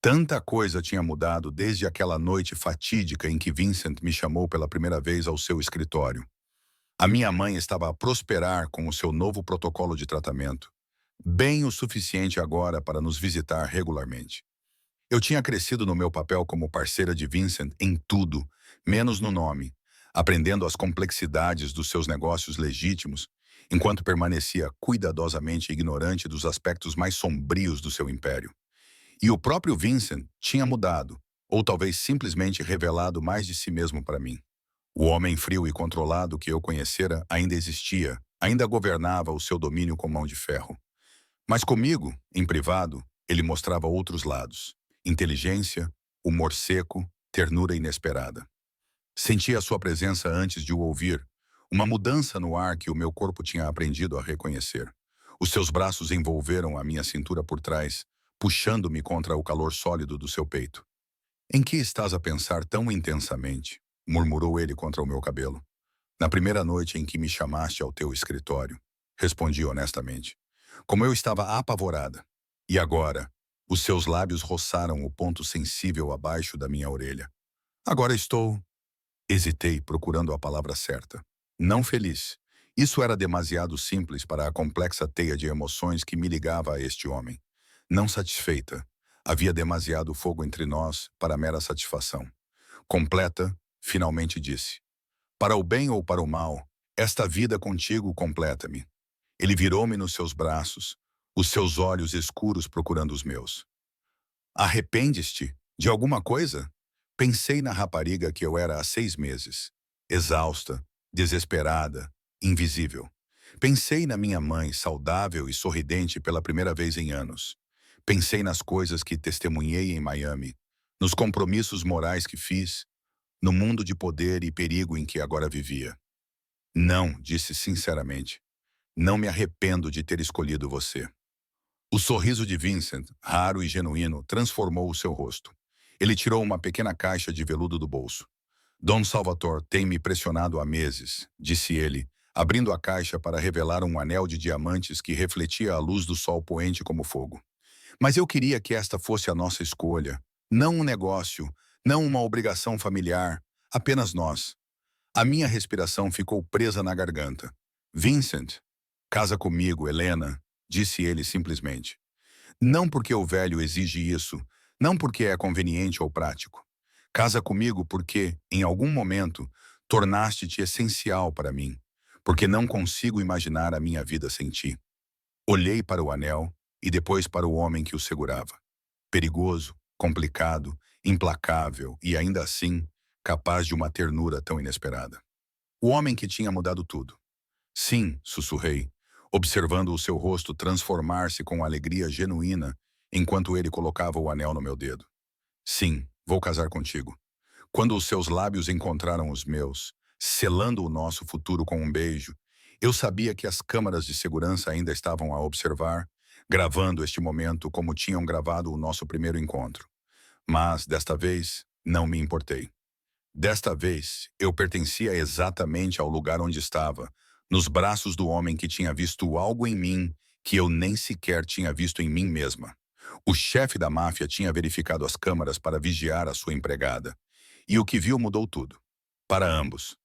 Tanta coisa tinha mudado desde aquela noite fatídica em que Vincent me chamou pela primeira vez ao seu escritório. A minha mãe estava a prosperar com o seu novo protocolo de tratamento, bem o suficiente agora para nos visitar regularmente. Eu tinha crescido no meu papel como parceira de Vincent em tudo, menos no nome, aprendendo as complexidades dos seus negócios legítimos, enquanto permanecia cuidadosamente ignorante dos aspectos mais sombrios do seu império. E o próprio Vincent tinha mudado, ou talvez simplesmente revelado mais de si mesmo para mim. O homem frio e controlado que eu conhecera ainda existia, ainda governava o seu domínio com mão de ferro. Mas comigo, em privado, ele mostrava outros lados. Inteligência, humor seco, ternura inesperada. Sentia sua presença antes de o ouvir, uma mudança no ar que o meu corpo tinha aprendido a reconhecer. Os seus braços envolveram a minha cintura por trás, puxando-me contra o calor sólido do seu peito. Em que estás a pensar tão intensamente? Murmurou ele contra o meu cabelo. Na primeira noite em que me chamaste ao teu escritório, respondi honestamente. Como eu estava apavorada. E agora, os seus lábios roçaram o ponto sensível abaixo da minha orelha. Agora estou... Hesitei, procurando a palavra certa. Não feliz. Isso era demasiado simples para a complexa teia de emoções que me ligava a este homem. Não satisfeita. Havia demasiado fogo entre nós para mera satisfação. Completa, finalmente disse. Para o bem ou para o mal, esta vida contigo completa-me. Ele virou-me nos seus braços, os seus olhos escuros procurando os meus. Arrependes-te de alguma coisa? Pensei na rapariga que eu era há 6 meses. Exausta, desesperada, invisível. Pensei na minha mãe, saudável e sorridente pela primeira vez em anos. Pensei nas coisas que testemunhei em Miami, nos compromissos morais que fiz, no mundo de poder e perigo em que agora vivia. Não, disse sinceramente. Não me arrependo de ter escolhido você. O sorriso de Vincent, raro e genuíno, transformou o seu rosto. Ele tirou uma pequena caixa de veludo do bolso. Dom Salvator tem me pressionado há meses, disse ele, abrindo a caixa para revelar um anel de diamantes que refletia a luz do sol poente como fogo. Mas eu queria que esta fosse a nossa escolha, não um negócio, não uma obrigação familiar, apenas nós. A minha respiração ficou presa na garganta. Vincent, casa comigo, Helena, disse ele simplesmente. Não porque o velho exige isso, não porque é conveniente ou prático. Casa comigo porque, em algum momento, tornaste-te essencial para mim, porque não consigo imaginar a minha vida sem ti. Olhei para o anel e depois para o homem que o segurava. Perigoso, complicado, implacável e, ainda assim, capaz de uma ternura tão inesperada. O homem que tinha mudado tudo. Sim, sussurrei, observando o seu rosto transformar-se com alegria genuína enquanto ele colocava o anel no meu dedo. Sim, vou casar contigo. Quando os seus lábios encontraram os meus, selando o nosso futuro com um beijo, eu sabia que as câmaras de segurança ainda estavam a observar, gravando este momento como tinham gravado o nosso primeiro encontro. Mas, desta vez, não me importei. Desta vez, eu pertencia exatamente ao lugar onde estava, nos braços do homem que tinha visto algo em mim que eu nem sequer tinha visto em mim mesma. O chefe da máfia tinha verificado as câmaras para vigiar a sua empregada. E o que viu mudou tudo. Para ambos.